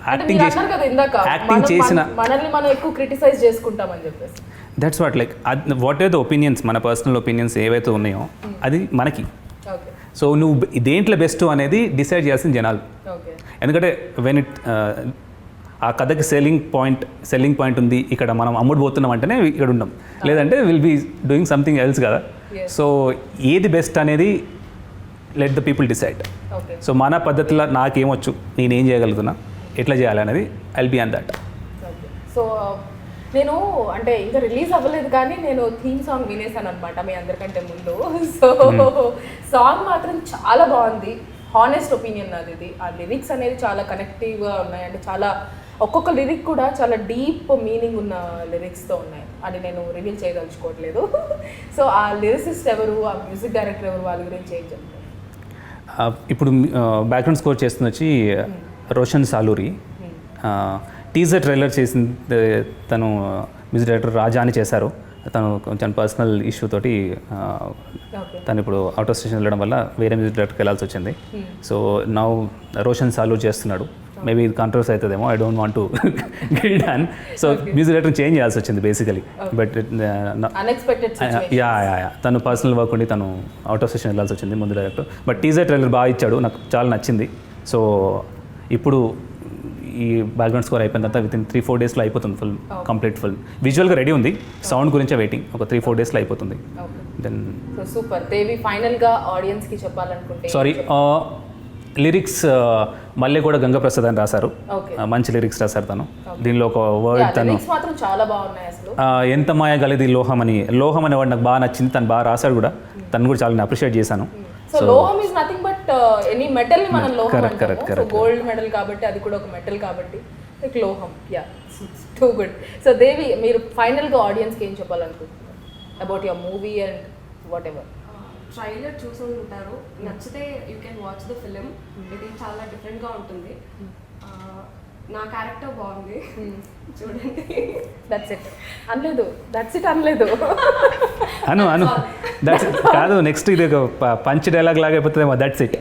యాక్టింగ్ చేసిన మనల్ని మనం ఎక్కువ క్రిటిసైజ్ చేసుకుంటామని చెప్పేసి. That's what like what are the opinions, మన పర్సనల్ ఒపీనియన్స్ ఏవైతే ఉన్నాయో అది మనకి. ఓకే. సో నువ్వు దేంట్లో బెస్ట్ అనేది డిసైడ్ చేయాల్సిన జనాలు. ఓకే. ఎందుకంటే వెన్ ఆ కథకి సెల్లింగ్ పాయింట్ ఉంది, ఇక్కడ మనం అమ్ముడు పోతున్నాం అంటేనే ఇక్కడ ఉన్నాం, లేదంటే will be doing something else కదా. సో ఏది బెస్ట్ అనేది let the people decide. Okay. So మన పద్ధతిలో నాకేమొచ్చు, నేనేం చేయగలుగుతున్నా, ఎట్లా చేయాలి అనేది I'll be on that. Okay. So నేను అంటే ఇంకా రిలీజ్ అవ్వలేదు కానీ నేను థీమ్ సాంగ్ వినేసాను అనమాట మీ అందరికంటే ముందు. సో సాంగ్ మాత్రం చాలా బాగుంది, హానెస్ట్ ఒపీనియన్ నాది ఇది. ఆ లిరిక్స్ అనేది చాలా కనెక్టివ్గా ఉన్నాయి, అంటే చాలా ఒక్కొక్క లిరిక్ కూడా చాలా డీప్ మీనింగ్ ఉన్న లిరిక్స్తో ఉన్నాయి. అది నేను రివీల్ చేయదలుచుకోవట్లేదు. సో ఆ లిరిసిస్ట్ ఎవరు, ఆ మ్యూజిక్ డైరెక్టర్ ఎవరు, వాళ్ళ గురించి ఏం చెప్తారు? ఇప్పుడు బ్యాక్గ్రౌండ్ స్కోర్ చేస్తుంది వచ్చి రోషన్ సాలూరి. టీజర్ ట్రైలర్ చేసింది తను మ్యూజిక్ డైరెక్టర్ రాజా అని చేశారు. తను కొంచెం పర్సనల్ ఇష్యూ తోటి తను ఇప్పుడు అవుట్ ఆఫ్ స్టేషన్ వెళ్ళడం వల్ల వేరే మ్యూజిక్ డైరెక్టర్కి వెళ్ళాల్సి వచ్చింది. సో నౌ రోషన్ సాలూర్ చేస్తున్నాడు. మేబీ ఇది కాంట్రవర్సీ అవుతుందేమో, I don't want to get done. So music director change చేయాల్సి వచ్చింది బేసికలీ. బట్ యా తను పర్సనల్ వర్క్ ఉండి తను అవుట్ ఆఫ్ స్టేషన్ వెళ్ళాల్సి వచ్చింది ముందు డైరెక్టర్. బట్ టీజర్ ట్రైలర్ బాగా ఇచ్చాడు, నాకు చాలా నచ్చింది. సో ఇప్పుడు ఈ బ్యాక్గ్రౌండ్ స్కోర్ అయిపోయిన తర్వాత విత్ ఇన్ 3-4 డేస్లో అయిపోతుంది ఫుల్ కంప్లీట్ ఫుల్ విజువల్గా రెడీ ఉంది, సౌండ్ గురించే వెయిటింగ్. ఒక 3-4 డేస్లో అయిపోతుంది. Then so super. దేవి ఫైనల్గా ఆడియన్స్కి చెప్పాలనుకుంటే సారీ లిరిక్స్ మళ్ళీ కూడా గంగప్రసాద్ అని రాశారు. మంచి లిరిక్స్ రాశారు తను. దీనిలో ఒక వర్డ్ తను మాత్రం చాలా బాగున్నాయి అసలు. ఎంత మాయ గలిది లోహం అని వాడు నాకు బాగా నచ్చింది, తను బాగా రాశాడు కూడా. తను కూడా చాలా అప్రిషియేట్ చేశాను. సో లోహం is nothing but any metal ని మనం లోహం correct, అంటాము. సో గోల్డ్ మెడల్ కాబట్టి అది కూడా ఒక మెటల్ కాబట్టి లైక్ లోహం. Yeah, too good. So Devi, మీరు ఫైనల్ గా ఆడియన్స్ కి ఏం చెప్పాలనుకుంటున్నారు about your movie and what ever? Trailer చూసి ఉంటారు, నచ్చితే you can watch the film. ఇది చాలా డిఫరెంట్గా ఉంటుంది. నా క్యారెక్టర్ బాగుంది, చూడండి. దట్స్ ఇట్ అనలేదు, దట్స్ ఇట్ అనలేదు. అను దట్స్ కాదు, నెక్స్ట్ ఇది ఒక పంచ్ డైలాగ్ లాగా అయిపోతుందేమో. దట్స్ ఇట్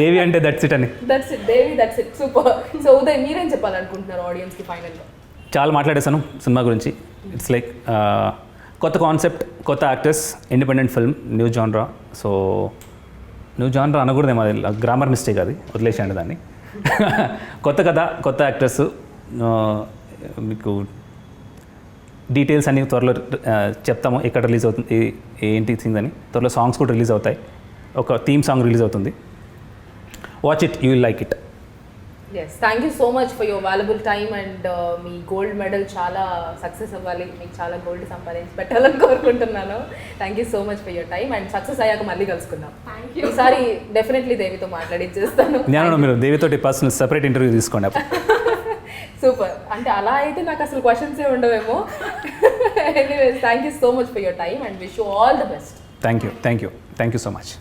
దేవి అంటే దట్స్ ఇట్ అని. That's it Devi, that's it. Super. So Uday, మీరేం చెప్పాలనుకుంటున్నారు ఆడియన్స్ కి ఫైనల్ గా? చాలా మాట్లాడేశాను సినిమా గురించి. ఇట్స్ లైక్ కొత్త కాన్సెప్ట్, కొత్త actors, independent film, new genre. So new genre అనకూడదేమో, అది గ్రామర్ మిస్టేక్, అది వదిలేసేయండి దాన్ని. కొత్త కథ, కొత్త యాక్టర్స్. మీకు డీటెయిల్స్ అన్ని త్వరలో చెప్తాము, ఎక్కడ రిలీజ్ అవుతుంది, ఏంటి థింగ్స్ అని. త్వరలో సాంగ్స్ కూడా రిలీజ్ అవుతాయి. ఒక థీమ్ సాంగ్ రిలీజ్ అవుతుంది. Watch it, you will like it. Yes, thank you so much for your valuable time. And మీ గోల్డ్ మెడల్ చాలా సక్సెస్ అవ్వాలి, మీకు చాలా గోల్డ్ సంపాదించి పెట్టాలని కోరుకుంటున్నాను. Thank you so much for your time. And success అయ్యాక మళ్ళీ కలుసుకుందాం. ఈసారి డెఫినెట్లీ దేవితో మాట్లాడిచ్చేస్తాను. నేను మీరు దేవితోటి పర్సనల్ సెపరేట్ ఇంటర్వ్యూ తీసుకోండి. సూపర్. అంటే అలా అయితే నాకు అసలు క్వశ్చన్సే ఉండవేమో. Anyways, thank you so much for your time and wish you all the best. Thank you so much.